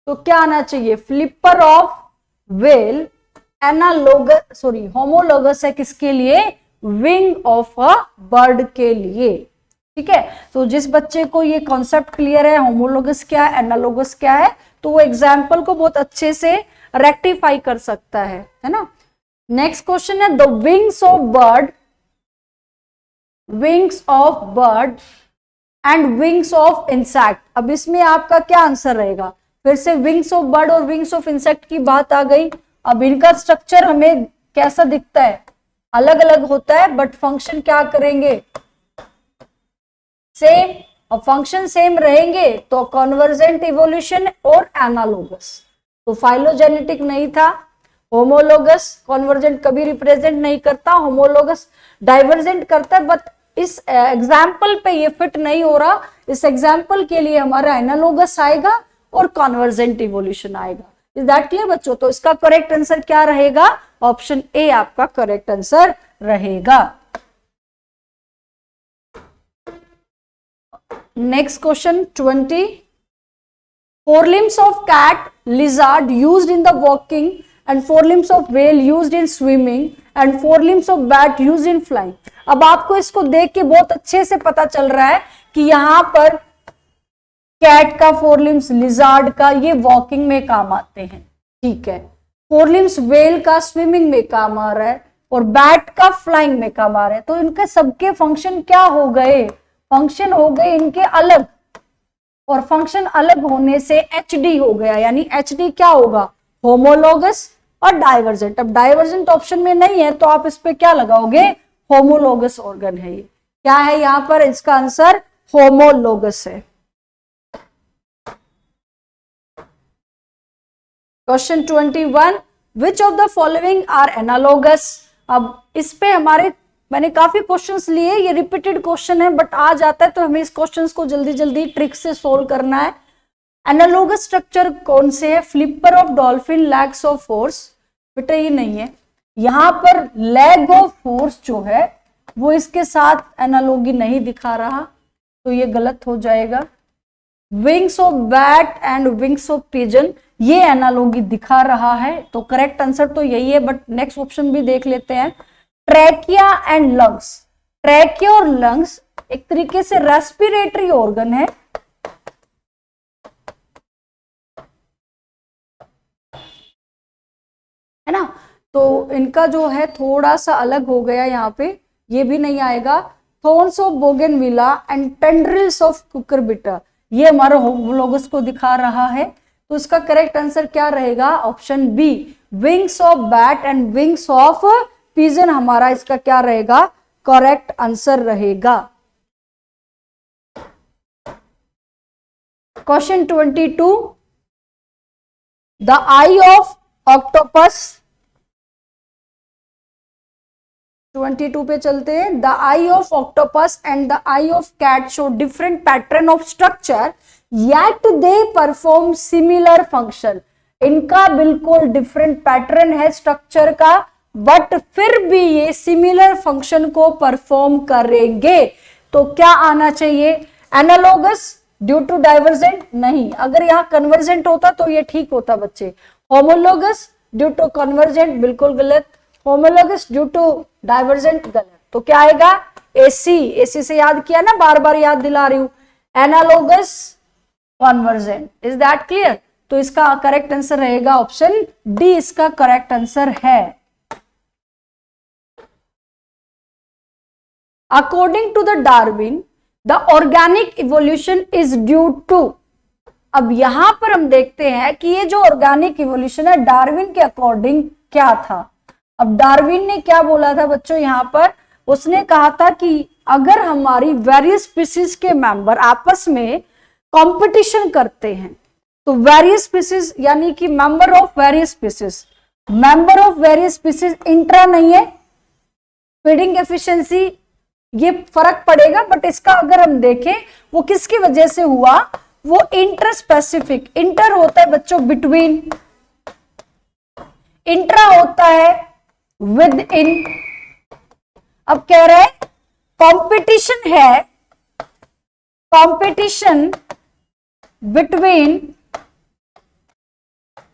तो क्या आना चाहिए? Flipper of well analogous homologous है किसके लिए? विंग ऑफ अ बर्ड के लिए। ठीक है, तो जिस बच्चे को ये कॉन्सेप्ट क्लियर है होमोलोगस क्या है, एनालोगस क्या है, तो वो एग्जाम्पल को बहुत अच्छे से रेक्टिफाई कर सकता है ना। नेक्स्ट क्वेश्चन है, the wings of bird and wings of insect. अब इसमें आपका क्या आंसर रहेगा? फिर से विंग्स ऑफ बर्ड और विंग्स ऑफ इंसेक्ट की बात आ गई। अब इनका स्ट्रक्चर हमें कैसा दिखता है? अलग अलग होता है, बट फंक्शन क्या करेंगे? सेम। और फंक्शन सेम रहेंगे तो कॉन्वर्जेंट इवोल्यूशन और एनालोगस। तो फाइलोजेनेटिक नहीं था, होमोलोगस कॉन्वर्जेंट कभी रिप्रेजेंट नहीं करता, होमोलोगस डाइवर्जेंट करता है। बट इस एग्जाम्पल पे ये फिट नहीं हो रहा, इस एग्जाम्पल के लिए हमारा एनालोगस आएगा और कॉन्वर्जेंट इवोल्यूशन आएगा। इज दैट क्लियर बच्चों? तो इसका करेक्ट आंसर क्या रहेगा? ऑप्शन ए आपका करेक्ट आंसर रहेगा। Next question 20, forelimbs of cat, lizard used in the walking and forelimbs of whale used in swimming and forelimbs of bat used in flying। अब आपको इसको देख के बहुत अच्छे से पता चल रहा है कि यहां पर कैट का फोरलिम्स, लिजार्ड का ये वॉकिंग में काम आते हैं। ठीक है, फोरलिम्स वेल का स्विमिंग में काम आ रहा है और बैट का फ्लाइंग में काम आ रहा है। तो इनके सबके फंक्शन क्या हो गए? फंक्शन हो गए इनके अलग, और फंक्शन अलग होने से एचडी हो गया। यानी एचडी क्या होगा? होमोलोगस और डाइवर्जेंट। अब डाइवर्जेंट ऑप्शन में नहीं है तो आप इस पे क्या लगाओगे? होमोलोगस ऑर्गन है। ये क्या है यहां पर? इसका आंसर होमोलोगस है। Question 21, which of the following are analogous. अब इस पे मैंने काफी क्वेश्चंस लिए, ये रिपीटेड क्वेश्चन है बट आ जाता है तो हमें इस क्वेश्चंस को जल्दी जल्दी ट्रिक से सोल्व करना है। एनालोगस स्ट्रक्चर कौन से है? Flipper of dolphin, legs of horse. बेटा ये नहीं है, यहां पर लैग ऑफ फोर्स जो है वो इसके साथ एनालॉगी नहीं दिखा रहा, तो ये गलत हो जाएगा। Wings of bat and wings of pigeon, ये एनालॉगी दिखा रहा है, तो करेक्ट आंसर तो यही है। बट नेक्स्ट ऑप्शन भी देख लेते हैं, ट्रैकिया एंड लंग्स। ट्रैकिया और लंग्स एक तरीके से रेस्पिरेटरी ऑर्गन है ना, तो इनका जो है थोड़ा सा अलग हो गया यहाँ पे, ये भी नहीं आएगा। Thorns of bougainvillea and tendrils of cucurbita, ये हमारा होमोलोगस को दिखा रहा है। तो इसका करेक्ट आंसर क्या रहेगा? Option B, wings of bat and wings of pigeon हमारा इसका क्या रहेगा? करेक्ट आंसर रहेगा। Question 22, the eye of octopus. 22 पे चलते हैं। The eye of octopus and the eye of cat show different pattern of structure yet they perform similar function. इनका बिल्कुल डिफरेंट पैटर्न है स्ट्रक्चर का, बट फिर भी ये सिमिलर फंक्शन को परफॉर्म करेंगे। तो क्या आना चाहिए? एनालोगस ड्यू टू डाइवर्जेंट नहीं, अगर यहां कन्वर्जेंट होता तो ये ठीक होता बच्चे। होमोलोगस ड्यू टू कन्वर्जेंट बिल्कुल गलत, होमोलोगस ड्यू टू डाइवर्जेंट गलत। तो क्या आएगा? एसी। एसी से याद किया ना, बार बार याद दिला रही हूं। Analogous convergent, is that clear? तो इसका करेक्ट आंसर रहेगा ऑप्शन डी, इसका करेक्ट आंसर है। According to the Darwin the organic evolution is due to. अब यहां पर हम देखते हैं कि ये जो ऑर्गेनिक इवोल्यूशन है डार्विन के अकॉर्डिंग क्या था। अब डार्विन ने क्या बोला था बच्चों? यहां पर उसने कहा था कि अगर हमारी वेरियस स्पीसीज के मेंबर आपस में कंपटीशन करते हैं तो वेरियस स्पीसीज यानी कि member of various species intra नहीं है, फीडिंग एफिशिएंसी ये फर्क पड़ेगा, बट इसका अगर हम देखें वो किसकी वजह से हुआ, वो इंटर स्पेसिफिक, इंटर होता है बच्चों बिटवीन, इंट्रा होता है विद इन। अब कह रहे हैं कंपटीशन है, competition between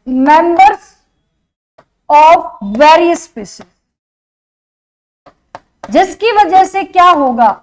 members of various species, जिसकी वजह से क्या होगा,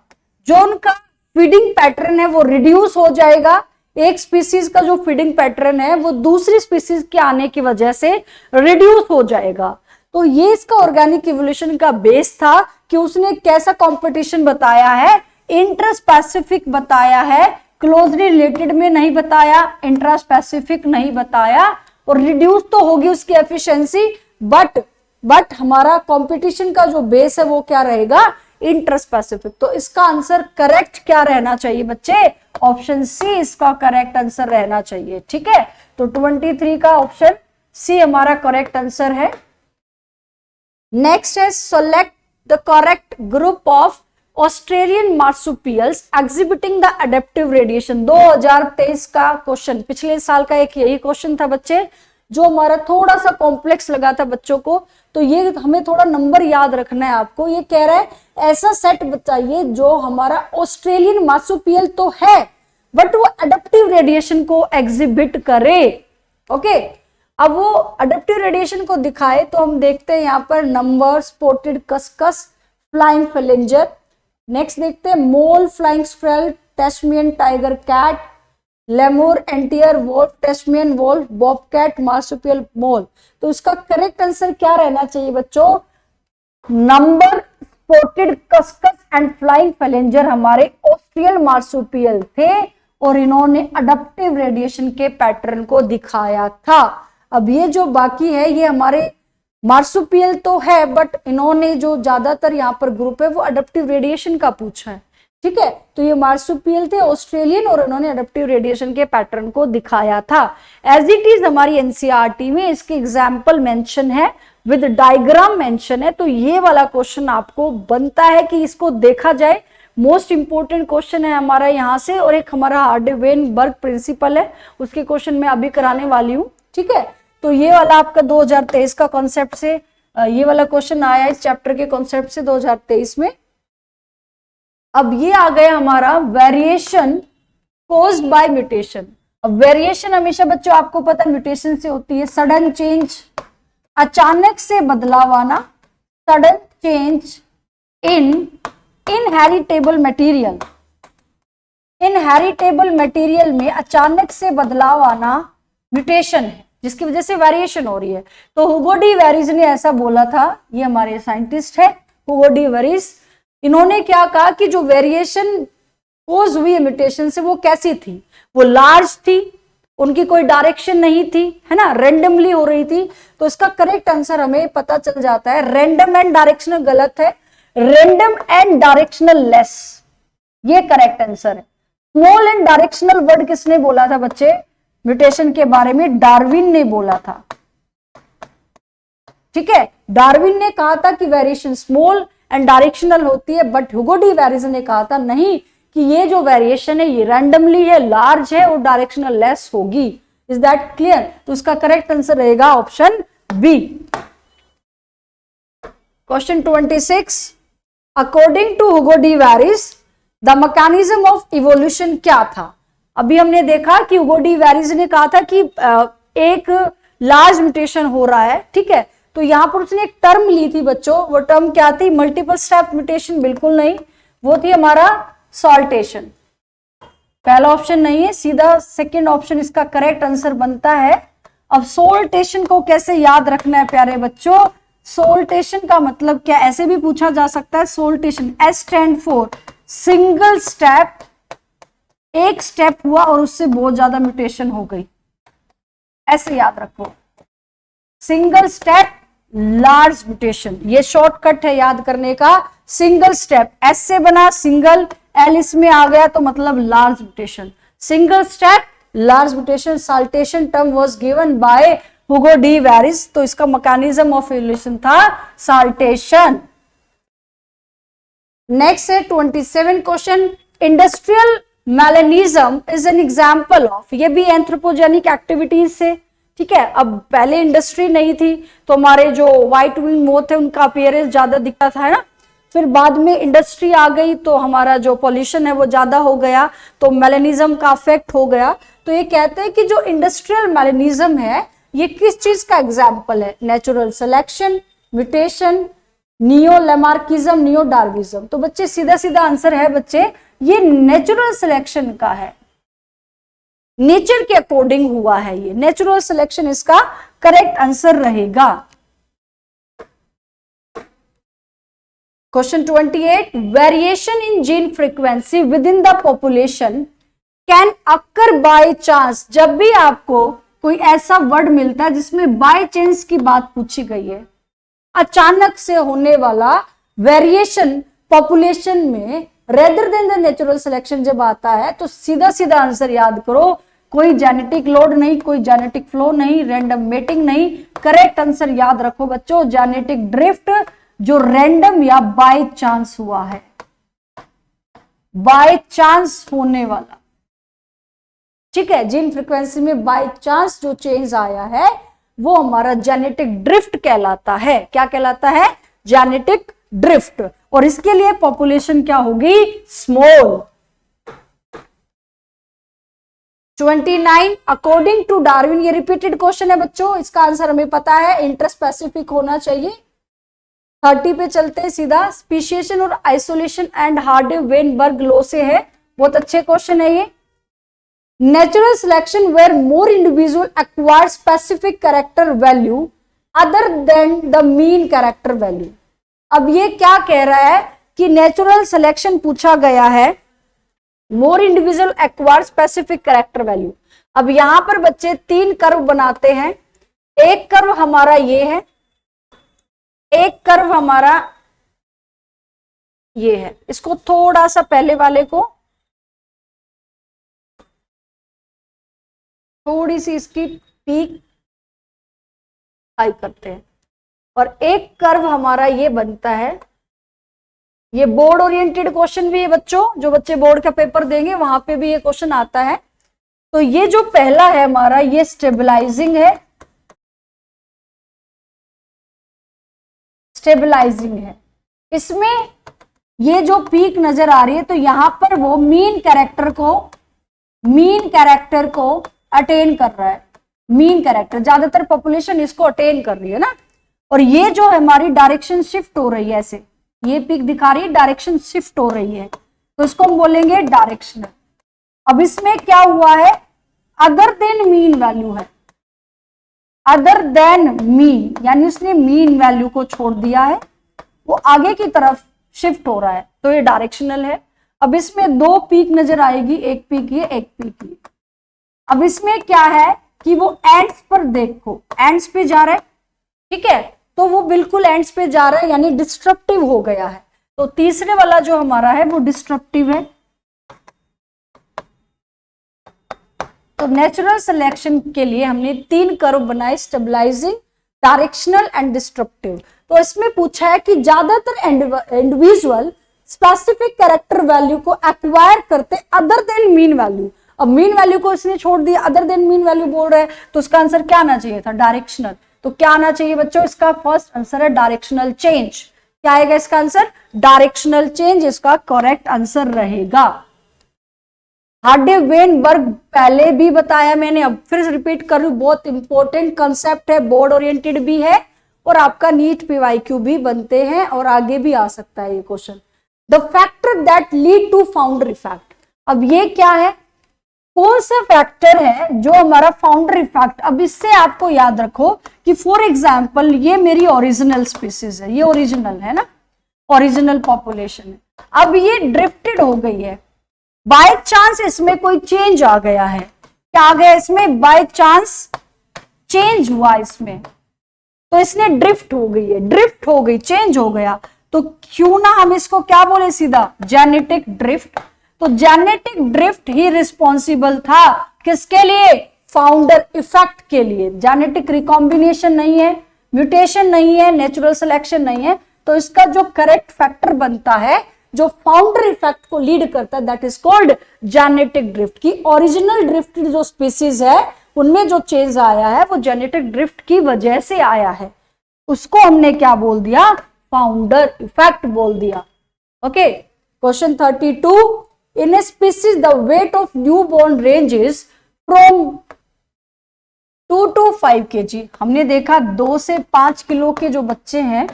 जो उनका फीडिंग पैटर्न है वो रिड्यूस हो जाएगा। एक स्पीसीज का जो फीडिंग पैटर्न है वो दूसरी स्पीसीज के आने की वजह से रिड्यूस हो जाएगा। तो ये इसका ऑर्गेनिक इवोल्यूशन का बेस था कि उसने कैसा कंपटीशन बताया है, इंटर स्पेसिफिक बताया है, क्लोजली रिलेटेड में नहीं बताया, इंट्रा स्पेसिफिक नहीं बताया, और रिड्यूस तो होगी उसकी एफिशिएंसी, बट हमारा कंपटीशन का जो बेस है वो क्या रहेगा, इंटर स्पेसिफिक। तो इसका आंसर करेक्ट क्या रहना चाहिए बच्चे, ऑप्शन सी इसका करेक्ट आंसर रहना चाहिए। ठीक है, तो 23 का ऑप्शन सी हमारा करेक्ट आंसर है। नेक्स्ट है select the correct group of Australian marsupials exhibiting the adaptive radiation. 2023 का क्वेश्चन, पिछले साल का एक यही क्वेश्चन था बच्चे, जो हमारा थोड़ा सा कॉम्प्लेक्स लगा था बच्चों को, तो ये हमें थोड़ा नंबर याद रखना है आपको। ये कह रहा है ऐसा सेट बताइए जो हमारा ऑस्ट्रेलियन मार्सुपियल तो है बट वो एडेप्टिव रेडिएशन को एग्जिबिट करे। ओके, अब वो एडेप्टिव रेडिएशन को दिखाए तो हम देखते हैं यहाँ पर number, spotted cuscus, flying phalanger. Next देखते हैं mole, flying squirrel, Tasmanian tiger cat, lemur, anteater wolf, Tasmanian wolf, bobcat, marsupial mole. तो इसका करेक्ट आंसर क्या रहना चाहिए बच्चों, number, spotted cuscus and flying phalanger हमारे ऑस्ट्रियल मार्सुपियल थे और इन्होंने अडप्टिव रेडिएशन के पैटर्न को दिखाया था। अब ये जो बाकी है ये हमारे मार्सुपियल तो है बट इन्होंने जो ज्यादातर यहाँ पर ग्रुप है वो अडप्टिव रेडिएशन का पूछा है। ठीक है, तो ये मार्सुपियल थे ऑस्ट्रेलियन और उन्होंने अडप्टिव रेडिएशन के पैटर्न को दिखाया था। एज इट इज हमारी एनसीईआरटी में इसके एग्जाम्पल मेंशन है, विद डायग्राम मेंशन है। तो ये वाला क्वेश्चन आपको बनता है कि इसको देखा जाए, मोस्ट इंपोर्टेंट क्वेश्चन है हमारा यहाँ से। और एक हमारा हार्डवेनबर्ग प्रिंसिपल है, उसके क्वेश्चन मैं अभी कराने वाली हूँ। ठीक है, तो ये वाला आपका 2023 का कॉन्सेप्ट से ये वाला क्वेश्चन आया इस चैप्टर के कॉन्सेप्ट से 2023 में। अब ये आ गया हमारा वेरिएशन कोज्ड बाय म्यूटेशन। अब वेरिएशन हमेशा बच्चों आपको पता है म्यूटेशन से होती है, सडन चेंज, अचानक से बदलाव आना, sudden change in inheritable material. Inheritable material में अचानक से बदलाव आना म्यूटेशन है, जिसकी वजह से वेरिएशन हो रही है। तो हुगो डी वेरिस ने ऐसा बोला था, ये हमारे साइंटिस्ट है हुगो डी वेरिस। इन्होंने क्या कहा कि जो वेरिएशन कोज हुई है म्यूटेशन से वो कैसी थी, वो लार्ज थी, उनकी कोई डायरेक्शन नहीं थी, है ना, रैंडमली हो रही थी। तो इसका करेक्ट आंसर हमें पता चल जाता है, रैंडम एंड डायरेक्शनल गलत है, रैंडम एंड डायरेक्शनल लेस ये करेक्ट आंसर है। स्मॉल एंड डायरेक्शनल वर्ड किसने बोला था बच्चे म्यूटेशन के बारे में, डार्विन ने बोला था। ठीक है, डार्विन ने कहा था कि वेरिएशन स्मॉल एंड डायरेक्शनल होती है, बट हुगो डी वेरिस ने कहा था नहीं कि ये जो वेरिएशन है ये रैंडमली है, लार्ज है और डायरेक्शनल लेस होगी। Is that clear? तो इसका करेक्ट आंसर रहेगा option B. Question 26, according to Hugo de Vries the mechanism of evolution क्या था। अभी हमने देखा कि हुगो डी वेरिस ने कहा था कि एक लार्ज म्यूटेशन हो रहा है। ठीक है, तो यहां पर उसने एक टर्म ली थी बच्चों, वो टर्म क्या थी, मल्टीपल स्टेप म्यूटेशन बिल्कुल नहीं, वो थी हमारा सॉल्टेशन। पहला ऑप्शन नहीं है, सीधा सेकंड ऑप्शन इसका करेक्ट आंसर बनता है। अब सॉल्टेशन को कैसे याद रखना है प्यारे बच्चों, सॉल्टेशन का मतलब क्या, ऐसे भी पूछा जा सकता है। Saltation S stand for single step, एक स्टेप हुआ और उससे बहुत ज्यादा म्यूटेशन हो गई, ऐसे याद रखो। सिंगल स्टेप लार्ज म्यूटेशन, ये शॉर्टकट है याद करने का। सिंगल स्टेप, एस से बना सिंगल, एल इसमें आ गया तो मतलब large mutation, single step large mutation. Saltation term was given by Hugo de Vries, तो इसका मैकेनिज्म ऑफ इवोल्यूशन था साल्टेशन। नेक्स्ट है 27 question, industrial melanism is an example of, ये भी एंथ्रोपोजेनिक एक्टिविटीज से, ठीक है। अब पहले इंडस्ट्री नहीं थी तो हमारे जो व्हाइट विंग मोथ है उनका अपीयरेंस ज्यादा दिखता था, है ना। फिर बाद में इंडस्ट्री आ गई तो हमारा जो पॉल्यूशन है वो ज्यादा हो गया, तो मेलेनिज्म का अफेक्ट हो गया। तो ये कहते हैं कि जो इंडस्ट्रियल मेलेनिज्म है ये किस चीज का एग्जाम्पल है, natural selection, mutation, neo Lamarckism, neo Darwinism. तो बच्चे सीधा सीधा आंसर है बच्चे ये नेचुरल सिलेक्शन का है, नेचर के अकॉर्डिंग हुआ है ये, नेचुरल सिलेक्शन इसका करेक्ट आंसर रहेगा। Question 28, variation in gene frequency with in the population can occur by chance. जब भी आपको कोई ऐसा वर्ड मिलता है जिसमें बाय चांस की बात पूछी गई है, अचानक से होने वाला वेरिएशन पॉपुलेशन में rather than the natural selection जब आता है, तो सीधा सीधा आंसर याद करो, कोई जेनेटिक लोड नहीं, कोई जेनेटिक फ्लो नहीं, रैंडम मेटिंग नहीं, करेक्ट आंसर याद रखो बच्चों, जेनेटिक ड्रिफ्ट, जो रैंडम या बाय चांस हुआ है, बाय चांस होने वाला, ठीक है। जीन फ्रीक्वेंसी में बाय चांस जो चेंज आया है वो हमारा जेनेटिक ड्रिफ्ट कहलाता है। क्या कहलाता है? Genetic drift. और इसके लिए पॉपुलेशन क्या होगी? स्मॉल। 29, अकॉर्डिंग टू डार्विन, ये रिपीटेड क्वेश्चन है बच्चों, इसका आंसर हमें पता है, इंटरस्पेसिफिक होना चाहिए। 30 पे चलते हैं सीधा, स्पीशिएशन और आइसोलेशन एंड हार्डी-वेनबर्ग लॉ से है, बहुत अच्छे क्वेश्चन है ये। Natural selection where more individual acquire specific character value other than the mean character value। अब ये क्या कह रहा है कि नेचुरल सिलेक्शन पूछा गया है, more individual acquire specific character value. अब यहां पर बच्चे 3 कर्व बनाते हैं, एक कर्व हमारा ये है, एक कर्व हमारा ये है। इसको थोड़ा सा पहले वाले को थोड़ी सी इसकी पीक हाई करते हैं, और एक कर्व हमारा ये बनता है। ये बोर्ड ओरिएंटेड क्वेश्चन भी है बच्चों, जो बच्चे बोर्ड का पेपर देंगे वहां पे भी ये क्वेश्चन आता है। तो ये जो पहला है हमारा, ये स्टेबलाइजिंग है, स्टेबलाइजिंग है। इसमें ये जो पीक नजर आ रही है, तो यहां पर वो मीन कैरेक्टर को अटेन कर रहा है। मीन कैरेक्टर, ज्यादातर पॉपुलेशन इसको अटेन कर रही है ना। और ये जो हमारी डायरेक्शन शिफ्ट हो रही है, ऐसे ये पीक दिखा रही है, डायरेक्शन शिफ्ट हो रही है, तो इसको हम बोलेंगे डायरेक्शनल। अब इसमें क्या हुआ है? अदर देन मीन वैल्यू है, अदर देन मीन, यानी उसने मीन वैल्यू को छोड़ दिया है, वो आगे की तरफ शिफ्ट हो रहा है, तो ये डायरेक्शनल है। अब इसमें 2 पीक नजर आएगी, एक पीक ये, एक पीक ये। अब इसमें क्या है कि वो एंड्स पर देखो, एंड्स पे जा रहा है, ठीक है, तो वो बिल्कुल एंड्स पे जा रहा है, यानी डिस्ट्रप्टिव हो गया है। तो तीसरे वाला जो हमारा है वो डिस्ट्रप्टिव है। तो नेचुरल सिलेक्शन के लिए हमने 3 कर्व बनाए, स्टेबलाइजिंग, डायरेक्शनल एंड डिस्ट्रप्टिव। तो इसमें पूछा है कि ज्यादातर इंडिविजुअल स्पेसिफिक कैरेक्टर वैल्यू को एक्वायर करते अदर देन मीन वैल्यू। अब मीन वैल्यू को इसने छोड़ दिया, अदर देन मीन वैल्यू बोल रहे हैं, तो इसका आंसर क्या आना चाहिए था? डायरेक्शनल। तो क्या आना चाहिए बच्चों? इसका फर्स्ट आंसर है डायरेक्शनल चेंज। क्या आएगा इसका आंसर? डायरेक्शनल चेंज इसका करेक्ट आंसर रहेगा। हार्डी-वेनबर्ग पहले भी बताया मैंने, अब फिर रिपीट कर रही हूं, बहुत इंपॉर्टेंट कंसेप्ट है, बोर्ड ओरिएंटेड भी है और आपका नीट पीवाईक्यू भी बनते हैं और आगे भी आ सकता है ये question. The factor that lead to founder effect. अब ये क्या है? कौन सा फैक्टर है जो हमारा फाउंडर इफेक्ट? अब इससे आपको याद रखो कि फॉर एग्जांपल ये मेरी ओरिजिनल स्पीसीज है, ये ओरिजिनल है ना, ओरिजिनल पॉपुलेशन है। अब ये ड्रिफ्टेड हो गई है, बाय चांस इसमें कोई चेंज आ गया है। क्या आ गया इसमें? बाय चांस चेंज हुआ इसमें, तो इसने ड्रिफ्ट हो गई है, ड्रिफ्ट हो गई, चेंज हो गया, तो क्यों ना हम इसको क्या बोले सीधा, जेनेटिक ड्रिफ्ट। तो जेनेटिक ड्रिफ्ट ही रिस्पॉन्सिबल था किसके लिए, फाउंडर इफेक्ट के लिए। जेनेटिक रिकॉम्बिनेशन नहीं है, म्यूटेशन नहीं है, नेचुरल सिलेक्शन नहीं है, तो इसका जो करेक्ट फैक्टर बनता है जो फाउंडर इफेक्ट को लीड करता है, that is called genetic drift. की ओरिजिनल ड्रिफ्ट जो स्पीसीज है उनमें जो चेंज आया है वो जेनेटिक ड्रिफ्ट की वजह से आया है, उसको हमने क्या बोल दिया, फाउंडर इफेक्ट बोल दिया। Okay, question 32, in a species the weight of new born ranges from 2 to 5 kg। हमने देखा 2 से 5 किलो के जो बच्चे हैं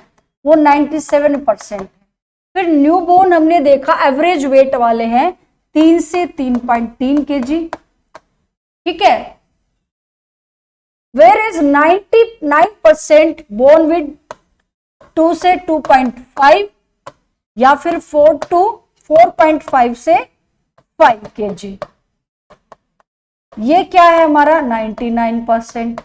वो 97% है। फिर न्यू बोर्न हमने देखा एवरेज वेट वाले हैं 3 से 3.3 kg, ठीक है। वेयर इज 99% बोर्न विद 2 से 2.5 या फिर 4 to 4.5 से 5 kg। ये क्या है हमारा 99%,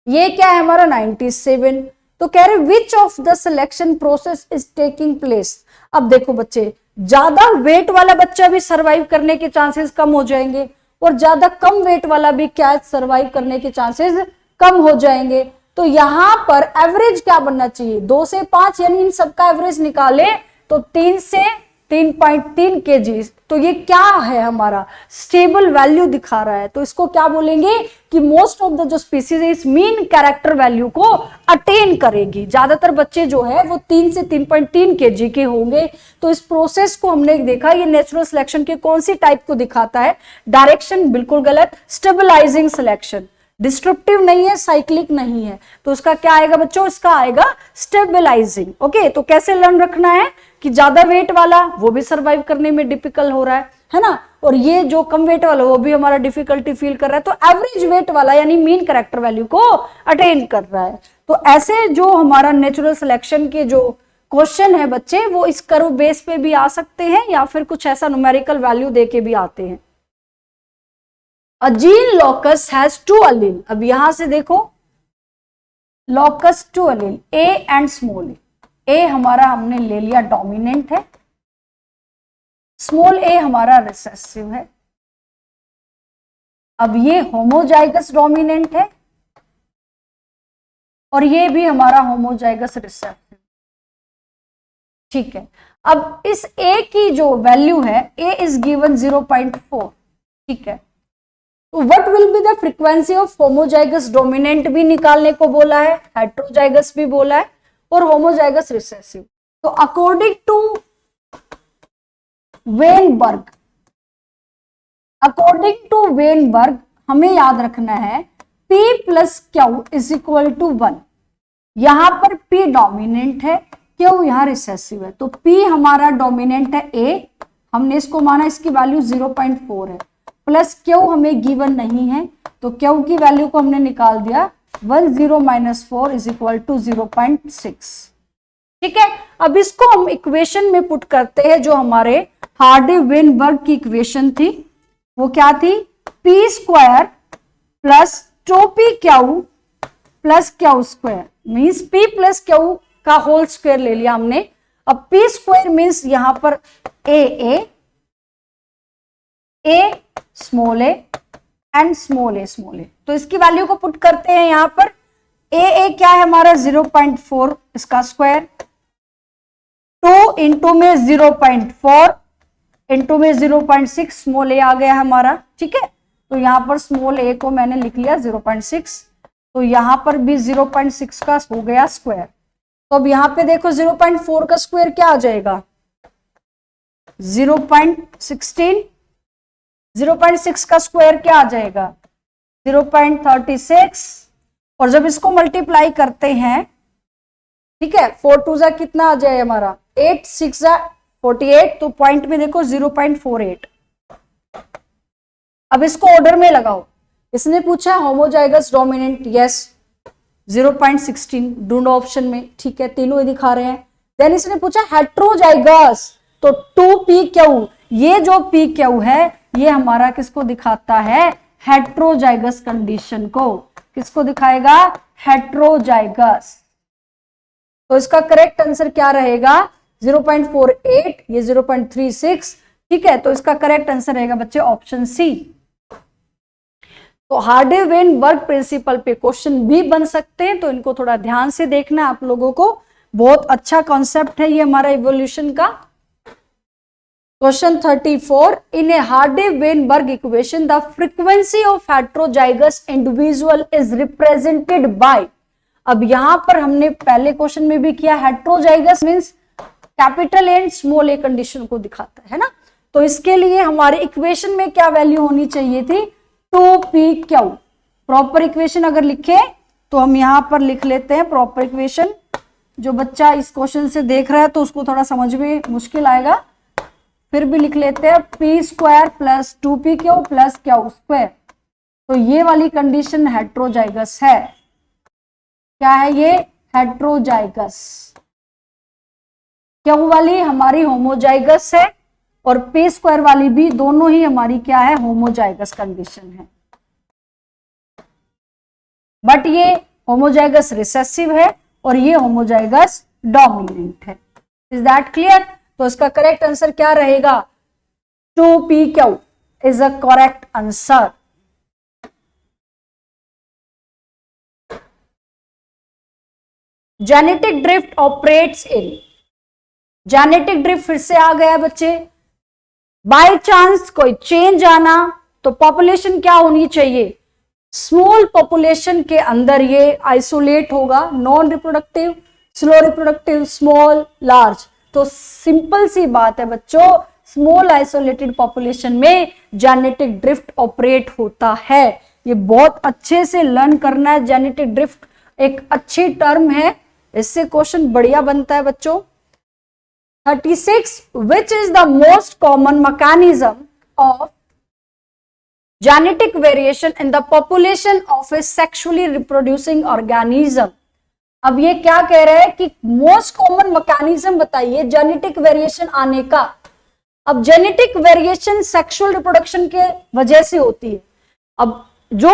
ये क्या है हमारा 97। तो कह रहे विच of the selection process is taking place. अब देखो बच्चे, ज्यादा वेट वाला बच्चा भी सरवाइव करने के चांसेस कम हो जाएंगे और ज्यादा कम वेट वाला भी क्या सरवाइव करने के चांसेस कम हो जाएंगे। तो यहां पर एवरेज क्या बनना चाहिए, 2 से 5, यानी इन सबका एवरेज निकाले तो 3 से 3.3 kg। तो ये क्या है हमारा स्टेबल वैल्यू दिखा रहा है, तो इसको क्या बोलेंगे कि मोस्ट ऑफ द जो स्पीसीज है इस मीन कैरेक्टर वैल्यू को अटेन करेगी। ज्यादातर बच्चे जो है वो 3 से 3.3 kg के होंगे। तो इस प्रोसेस को हमने देखा, ये नेचुरल सिलेक्शन के कौन सी टाइप को दिखाता है, डायरेक्शन बिल्कुल गलत, स्टेबलाइजिंग सिलेक्शन, डिस्ट्रप्टिव नहीं है, साइक्लिक नहीं है, तो उसका क्या आएगा बच्चों, इसका आएगा स्टेबलाइजिंग। ओके, तो कैसे लर्न रखना है कि ज्यादा वेट वाला वो भी सरवाइव करने में डिफिकल्ट हो रहा है ना, और ये जो कम वेट वाला वो भी हमारा डिफिकल्टी फील कर रहा है, तो एवरेज वेट वाला यानी मीन कैरेक्टर वैल्यू को अटेन कर रहा है। तो ऐसे जो हमारा नेचुरल सिलेक्शन के जो क्वेश्चन है बच्चे, वो इस कर्व बेस पे भी आ सकते हैं या फिर कुछ ऐसा न्यूमेरिकल वैल्यू दे के भी आते हैं। A gene locus has 2 allele। अब यहां से देखो locus 2 allele A and small a। A हमारा हमने ले लिया डोमिनेंट है, स्मॉल a हमारा रिसेसिव है। अब ये होमोजाइगस डोमिनेंट है और ये भी हमारा होमोजाइगस रिसेसिव, ठीक है। अब इस A की जो वैल्यू है, A इज गिवन 0.4, ठीक है। तो what will be the frequency of homozygous dominant भी निकालने को बोला है, हेट्रोजाइगस भी बोला है और होमोजाइगस रिसेसिव। तो अकॉर्डिंग टू वेनबर्ग हमें याद रखना है P plus q is equal to 1। यहां पर P डोमिनेंट है, क्यू यहां रिसेसिव है। तो P हमारा डोमिनेंट है A, हमने इसको माना इसकी वैल्यू 0.4 है, प्लस क्यू हमें गिवन नहीं है, तो क्यू की वैल्यू को हमने निकाल दिया 1 0 - 4 इज इक्वल टू 0.6, ठीक है। अब इसको हम इक्वेशन में पुट करते हैं, जो हमारे हार्डी-वेनबर्ग की इक्वेशन थी वो क्या थी, P square plus 2pq plus Q square, means p plus Q का होल स्क्वायर ले लिया हमने। अब p स्क्वायर मीन्स यहां पर a small a and small a। तो इसकी वैल्यू को पुट करते हैं यहां पर, a क्या है हमारा 0.4 इसका स्क्वायर, 2 इंटू में 0.4 इंटू में 0.6 स्मॉल a आ गया हमारा, ठीक है। तो यहां पर स्मॉल a को मैंने लिख लिया 0.6, तो यहां पर भी 0.6 का हो गया स्क्वायर। तो अब यहां पे देखो 0.4 का स्क्वायर क्या आ जाएगा 0.16, 0.6 का स्क्वायर क्या आ जाएगा 0.36, और जब इसको मल्टीप्लाई करते हैं, ठीक है, 4 2 जा कितना आ जाए हमारा 8 6 जा 48, तो पॉइंट में देखो 0.48। अब इसको ऑर्डर में लगाओ, इसने पूछा होमोजाइगस डोमिनेंट, यस 0.16 ढूंढो ऑप्शन में, ठीक है, तीनों ही दिखा रहे हैं। देन इसने पूछा हेट्रोजाइगस, तो 2pq, ये जो pq है ये हमारा किसको दिखाता है, हेट्रोजाइगस कंडीशन को, किसको दिखाएगा, हेट्रोजाइगस। तो इसका करेक्ट आंसर क्या रहेगा? 0.48, ये 0.36। ठीक है, तो इसका करेक्ट आंसर रहेगा बच्चे ऑप्शन सी। तो हार्डे-वेनबर्ग प्रिंसिपल पे क्वेश्चन भी बन सकते हैं, तो इनको थोड़ा ध्यान से देखना आप लोगों को। बहुत अच्छा कॉन्सेप्ट है ये हमारा इवोल्यूशन का। Question 34, in A Hardy-Weinberg equation the frequency of heterozygous individual is represented by. अब यहां पर हमने पहले क्वेश्चन में भी किया, heterozygous means capital and small a condition को दिखाता है ना। तो इसके लिए हमारे इक्वेशन में क्या वैल्यू होनी चाहिए थी? 2pq। प्रॉपर इक्वेशन अगर लिखे तो हम यहां पर लिख लेते हैं प्रॉपर इक्वेशन। जो बच्चा इस क्वेश्चन से देख रहा है तो उसको थोड़ा समझ में मुश्किल आएगा, फिर भी लिख लेते हैं p² plus 2pq plus q²। तो ये वाली कंडीशन हेट्रोजाइगस है। क्या है ये? हेट्रोजाइगस। क्यू वाली हमारी होमोजाइगस है और p² वाली भी, दोनों ही हमारी क्या है? होमोजाइगस कंडीशन है। बट ये होमोजाइगस रिसेसिव है और ये होमोजाइगस डोमिनेंट है। Is that clear? तो इसका करेक्ट आंसर क्या रहेगा? 2pq is a correct answer. Genetic drift operates in. Genetic drift फिर से आ गया बच्चे। बाय चांस कोई चेंज आना तो पॉपुलेशन क्या होनी चाहिए? स्मॉल पॉपुलेशन के अंदर ये आइसोलेट होगा, non reproductive, slow reproductive, small, large. तो सिंपल सी बात है बच्चों, स्मॉल आइसोलेटेड पॉपुलेशन में जेनेटिक ड्रिफ्ट ऑपरेट होता है। ये बहुत अच्छे से लर्न करना है। जेनेटिक ड्रिफ्ट एक अच्छी टर्म है, इससे क्वेश्चन बढ़िया बनता है बच्चों। 36, which is the most common mechanism of genetic variation in the population of a sexually reproducing organism? अब ये क्या कह रहे हैं कि मोस्ट कॉमन मैकेनिज्म बताइए जेनेटिक वेरिएशन आने का। अब जेनेटिक वेरिएशन सेक्सुअल रिप्रोडक्शन के वजह से होती है। अब जो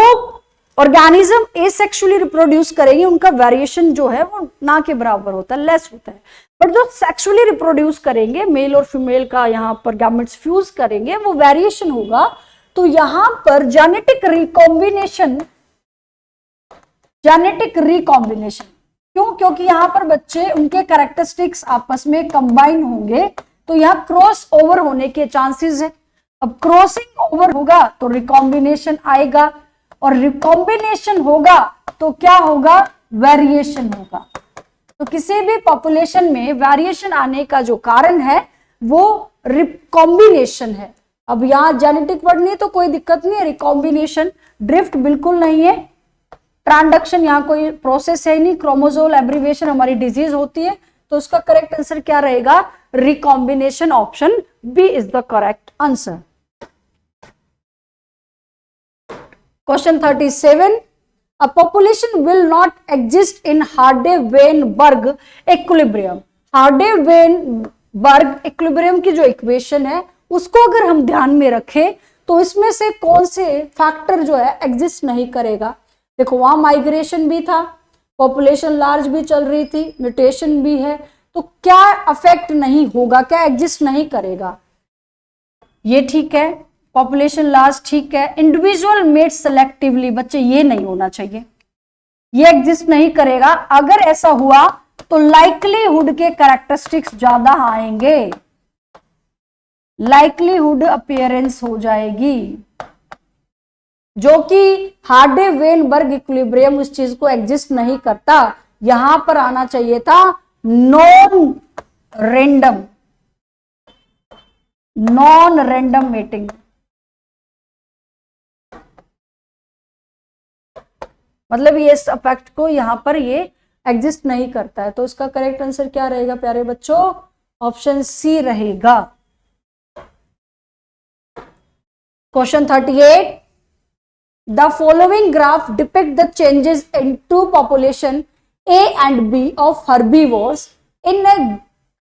ऑर्गेनिज्म एसेक्सुअली रिप्रोड्यूस करेंगे उनका वेरिएशन जो है वो ना के बराबर होता है, लेस होता है। बट जो सेक्सुअली रिप्रोड्यूस करेंगे, मेल और फीमेल का यहाँ पर गैमेट्स फ्यूज करेंगे, वो वेरिएशन होगा। तो यहां पर जेनेटिक रिकॉम्बिनेशन क्यों? क्योंकि यहां पर बच्चे उनके कैरेक्टरिस्टिक्स आपस में कंबाइन होंगे, तो यहाँ क्रॉस ओवर होने के चांसेस है। अब क्रॉसिंग ओवर होगा तो रिकॉम्बिनेशन आएगा, और रिकॉम्बिनेशन होगा तो क्या होगा? वेरिएशन होगा। तो किसी भी पॉपुलेशन में वेरिएशन आने का जो कारण है वो रिकॉम्बिनेशन है। अब यहां जेनेटिक वर्ड नहीं तो कोई दिक्कत नहीं है, रिकॉम्बिनेशन। ड्रिफ्ट बिल्कुल नहीं है, ट्रांसडक्शन यहाँ कोई प्रोसेस है नहीं, क्रोमोसोम एब्रिविएशन हमारी डिजीज होती है। तो उसका करेक्ट आंसर क्या रहेगा? Recombination. Option B is the correct answer. Question 37, a population will not exist in Hardy-Weinberg equilibrium. Hardy-Weinberg equilibrium की जो इक्वेशन है उसको अगर हम ध्यान में रखें तो इसमें से कौन से फैक्टर जो है एग्जिस्ट नहीं करेगा? देखो वहां माइग्रेशन भी था, पॉपुलेशन लार्ज भी चल रही थी, म्यूटेशन भी है, तो क्या अफेक्ट नहीं होगा, क्या एग्जिस्ट नहीं करेगा? ये ठीक है, पॉपुलेशन लार्ज ठीक है। इंडिविजुअल मेट सेलेक्टिवली, बच्चे ये नहीं होना चाहिए, ये एग्जिस्ट नहीं करेगा। अगर ऐसा हुआ तो लाइकलीहुड के कैरेक्टरिस्टिक्स ज्यादा आएंगे, लाइकलीहुड अपीयरेंस हो जाएगी, जो कि हार्डी-वेनबर्ग इक्विलिब्रियम उस चीज को एग्जिस्ट नहीं करता। यहां पर आना चाहिए था नॉन रैंडम मेटिंग। मतलब ये इस अफेक्ट को यहां पर ये एग्जिस्ट नहीं करता है। तो इसका करेक्ट आंसर क्या रहेगा प्यारे बच्चों? ऑप्शन सी रहेगा। Question 38, the following graph depict the changes in two population A and B of herbivores in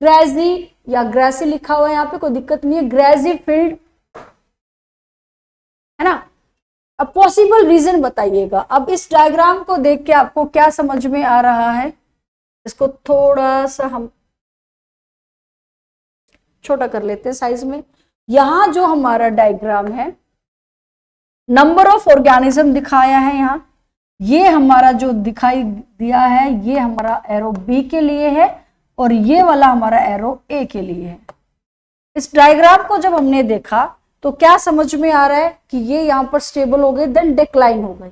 grazy, या ग्रेसी लिखा हुआ है यहाँ पे, कोई दिक्कत नहीं है, ग्रेजी फील्ड है ना। अब पॉसिबल रीजन बताइएगा। अब इस डायग्राम को देख के आपको क्या समझ में आ रहा है, इसको थोड़ा सा हम छोटा कर लेते हैं साइज में। यहां जो हमारा डायग्राम है, नंबर ऑफ ऑर्गेनिज्म दिखाया है यहां, ये हमारा जो दिखाई दिया है ये हमारा एरो बी के लिए है और ये वाला हमारा एरो ए के लिए है। इस डायग्राम को जब हमने देखा तो क्या समझ में आ रहा है कि ये यहाँ पर स्टेबल हो गए, देन डिक्लाइन हो गए,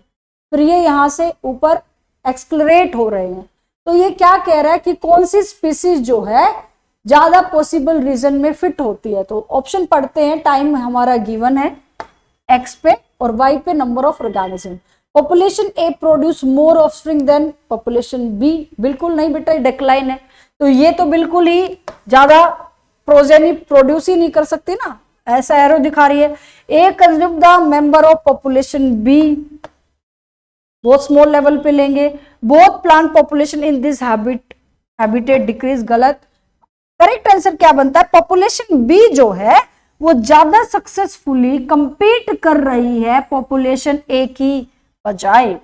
फिर ये यहाँ से ऊपर एक्सक्लरेट हो रहे हैं। तो ये क्या कह रहा है कि कौन सी स्पीसीज जो है ज्यादा पॉसिबल रीजन में फिट होती है। तो ऑप्शन पढ़ते हैं, टाइम हमारा गिवन है एक्स पे और वाई पे number of organism. Population A produce more offspring than population B, बिल्कुल नहीं बेटा, डिक्लाइन है। तो ये तो बिल्कुल ही ज्यादा प्रोजेनी प्रोड्यूस ही नहीं कर सकती ना, ऐसा एरो दिखा रही है। A consume the member of population B, बहुत स्मॉल लेवल पे लेंगे। Both plant population in this habitat decrease, गलत। करेक्ट आंसर क्या बनता है, पॉपुलेशन बी जो है वो ज्यादा सक्सेसफुली कंपीट कर रही है पॉपुलेशन ए की बजाय।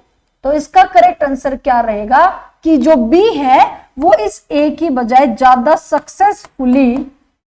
तो इसका करेक्ट आंसर क्या रहेगा कि जो बी है वो इस ए की बजाय ज्यादा सक्सेसफुली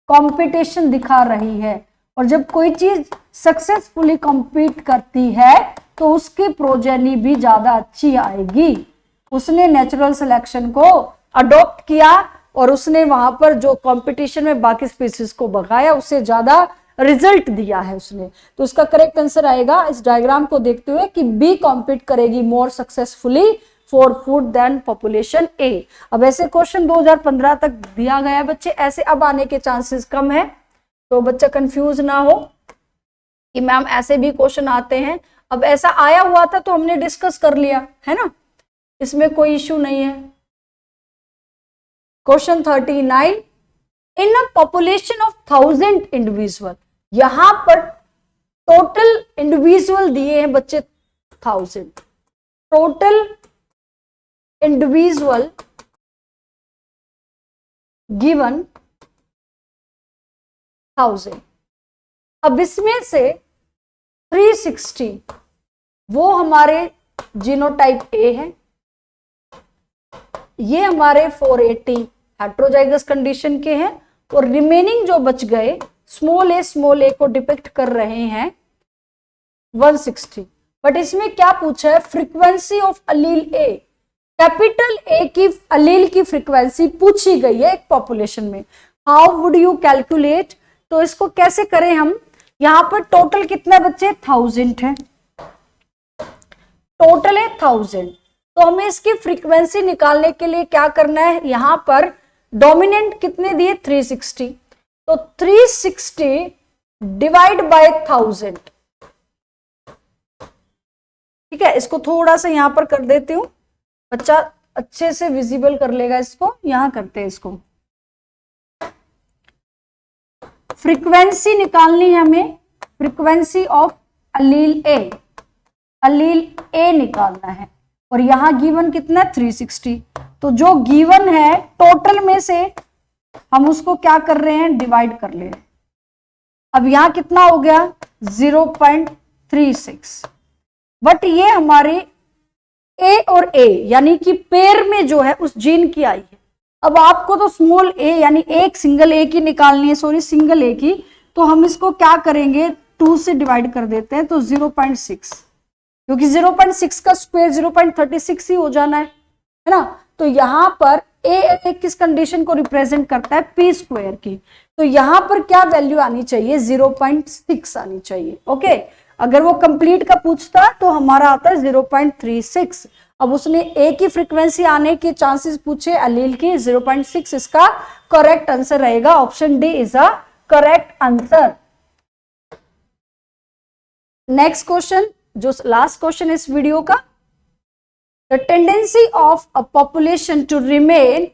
कंपटीशन दिखा रही है। और जब कोई चीज सक्सेसफुली कंपीट करती है तो उसकी प्रोजेनी भी ज्यादा अच्छी आएगी। उसने नेचुरल सिलेक्शन को अडॉप्ट किया और उसने वहां पर जो कंपटीशन में बाकी स्पीसीज को भगाया, उससे ज्यादा रिजल्ट दिया है उसने। तो उसका करेक्ट आंसर आएगा इस डायग्राम को देखते हुए कि बी कॉम्पीट करेगी more successfully for food than population A. अब ऐसे क्वेश्चन 2015 तक दिया गया है बच्चे, ऐसे अब आने के चांसेस कम है, तो बच्चा कंफ्यूज ना हो कि मैम ऐसे भी क्वेश्चन आते हैं। अब ऐसा आया हुआ था तो हमने डिस्कस कर लिया है ना, इसमें कोई इश्यू नहीं है। Question 39, in a population of 1000 individual, यहां पर टोटल इंडिविजुअल दिए हैं बच्चे 1000, टोटल इंडिविजुअल गिवन 1000। अब इसमें से 360 वो हमारे जीनोटाइप ए है, ये हमारे 480 हेट्रोजाइगस कंडीशन के हैं और रिमेनिंग जो बच गए स्मॉल ए को डिपिक्ट कर रहे हैं 160। बट इसमें क्या पूछा है, frequency of allele A, capital A की अलील की फ्रीक्वेंसी पूछी गई है एक पॉपुलेशन में। हाउ वुड यू कैलकुलेट, तो इसको कैसे करें हम, यहां पर टोटल कितने बच्चे 1000 है, टोटल है 1000, तो हमें इसकी फ्रीक्वेंसी निकालने के लिए क्या करना है, यहां पर डोमिनेंट कितने दिए 360, तो 360 डिवाइड बाय 1000, ठीक है। इसको थोड़ा सा यहां पर कर देती हूं, बच्चा अच्छे से विजिबल कर लेगा इसको, यहां करते हैं इसको। फ्रीक्वेंसी निकालनी है हमें, फ्रीक्वेंसी ऑफ अलील ए, अलील ए निकालना है और यहां गिवन कितना 360, तो जो गिवन है टोटल में से हम उसको क्या कर रहे हैं, डिवाइड कर ले। अब यहां कितना हो गया 0.36, बट ये हमारे ए और ए यानी कि पेयर में जो है उस जीन की आई है। अब आपको तो स्मॉल ए यानी एक सिंगल ए की निकालनी है, सॉरी सिंगल ए की, तो हम इसको क्या करेंगे 2 से डिवाइड कर देते हैं, तो 0.6, क्योंकि 0.6 का स्क्वायर 0.36 ही हो जाना है ना। तो यहां पर ए किस कंडीशन को रिप्रेजेंट करता है, पी स्क्वायर की, तो यहां पर क्या वैल्यू आनी चाहिए 0.6 आनी चाहिए। ओके, अगर वो कंप्लीट का पूछता तो हमारा आता है 0.36। अब उसने ए की फ्रीक्वेंसी आने के चांसेस पूछे अलील की 0.6, इसका करेक्ट आंसर रहेगा option D is a correct answer. Next question, जो लास्ट क्वेश्चन इस वीडियो का, the tendency of a population to remain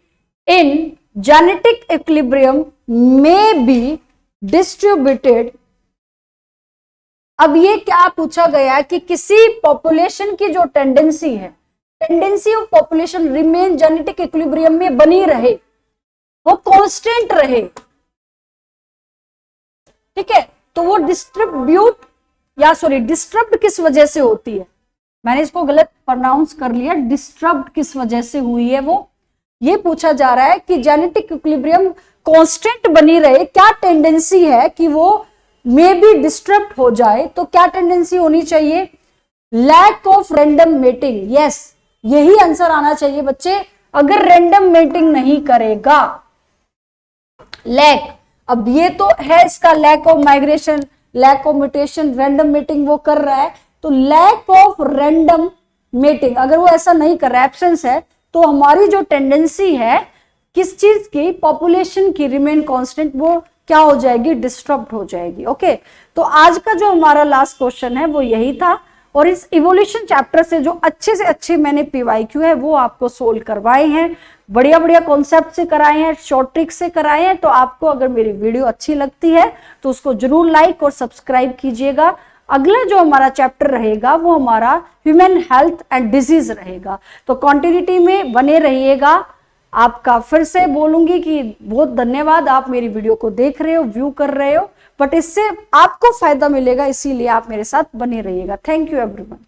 in genetic equilibrium may be distributed. अब ये क्या पूछा गया है कि किसी पॉपुलेशन की जो टेंडेंसी है, tendency of population remain genetic equilibrium में बनी रहे, वो कांस्टेंट रहे, ठीक है, तो वो डिस्ट्रीब्यूट या सॉरी डिस्टर्ब्ड किस वजह से होती है, मैंने इसको गलत प्रोनाउंस कर लिया, डिस्टर्ब्ड किस वजह से हुई है वो, ये पूछा जा रहा है कि जेनेटिक इक्विलिब्रियम कांस्टेंट बनी रहे, क्या टेंडेंसी है कि वो मे बी डिस्टर्ब हो जाए, तो क्या टेंडेंसी होनी चाहिए, lack of random mating, yes यही आंसर आना चाहिए बच्चे। अगर रैंडम मेटिंग नहीं करेगा, लैक, अब ये तो है इसका lack of migration, lack of mutation, random mating वो कर रहा है, तो लैक ऑफ रैंडम मेटिंग अगर वो ऐसा नहीं कर रहा है, एब्सेंस है, तो हमारी जो टेंडेंसी है किस चीज की, पॉपुलेशन की रिमेन कांस्टेंट, वो क्या हो जाएगी, डिस्टर्ब हो जाएगी। ओके, तो आज का जो हमारा लास्ट क्वेश्चन है वो यही था, और इस इवोल्यूशन चैप्टर से जो अच्छे से अच्छे मैंने पीवाईक्यू है वो आपको सोल्व करवाए हैं, बढ़िया बढ़िया कॉन्सेप्ट से कराए हैं, शॉर्ट ट्रिक से कराए हैं। तो आपको अगर मेरी वीडियो अच्छी लगती है तो उसको जरूर लाइक और सब्सक्राइब कीजिएगा। अगला जो हमारा चैप्टर रहेगा वो हमारा ह्यूमन हेल्थ एंड डिजीज रहेगा, तो कॉन्टिन्यूटी में बने रहिएगा। आपका फिर से बोलूंगी कि बहुत धन्यवाद, आप मेरी वीडियो को देख रहे हो, व्यू कर रहे हो, बट इससे आपको फायदा मिलेगा, इसीलिए आप मेरे साथ बने रहिएगा। Thank you everyone.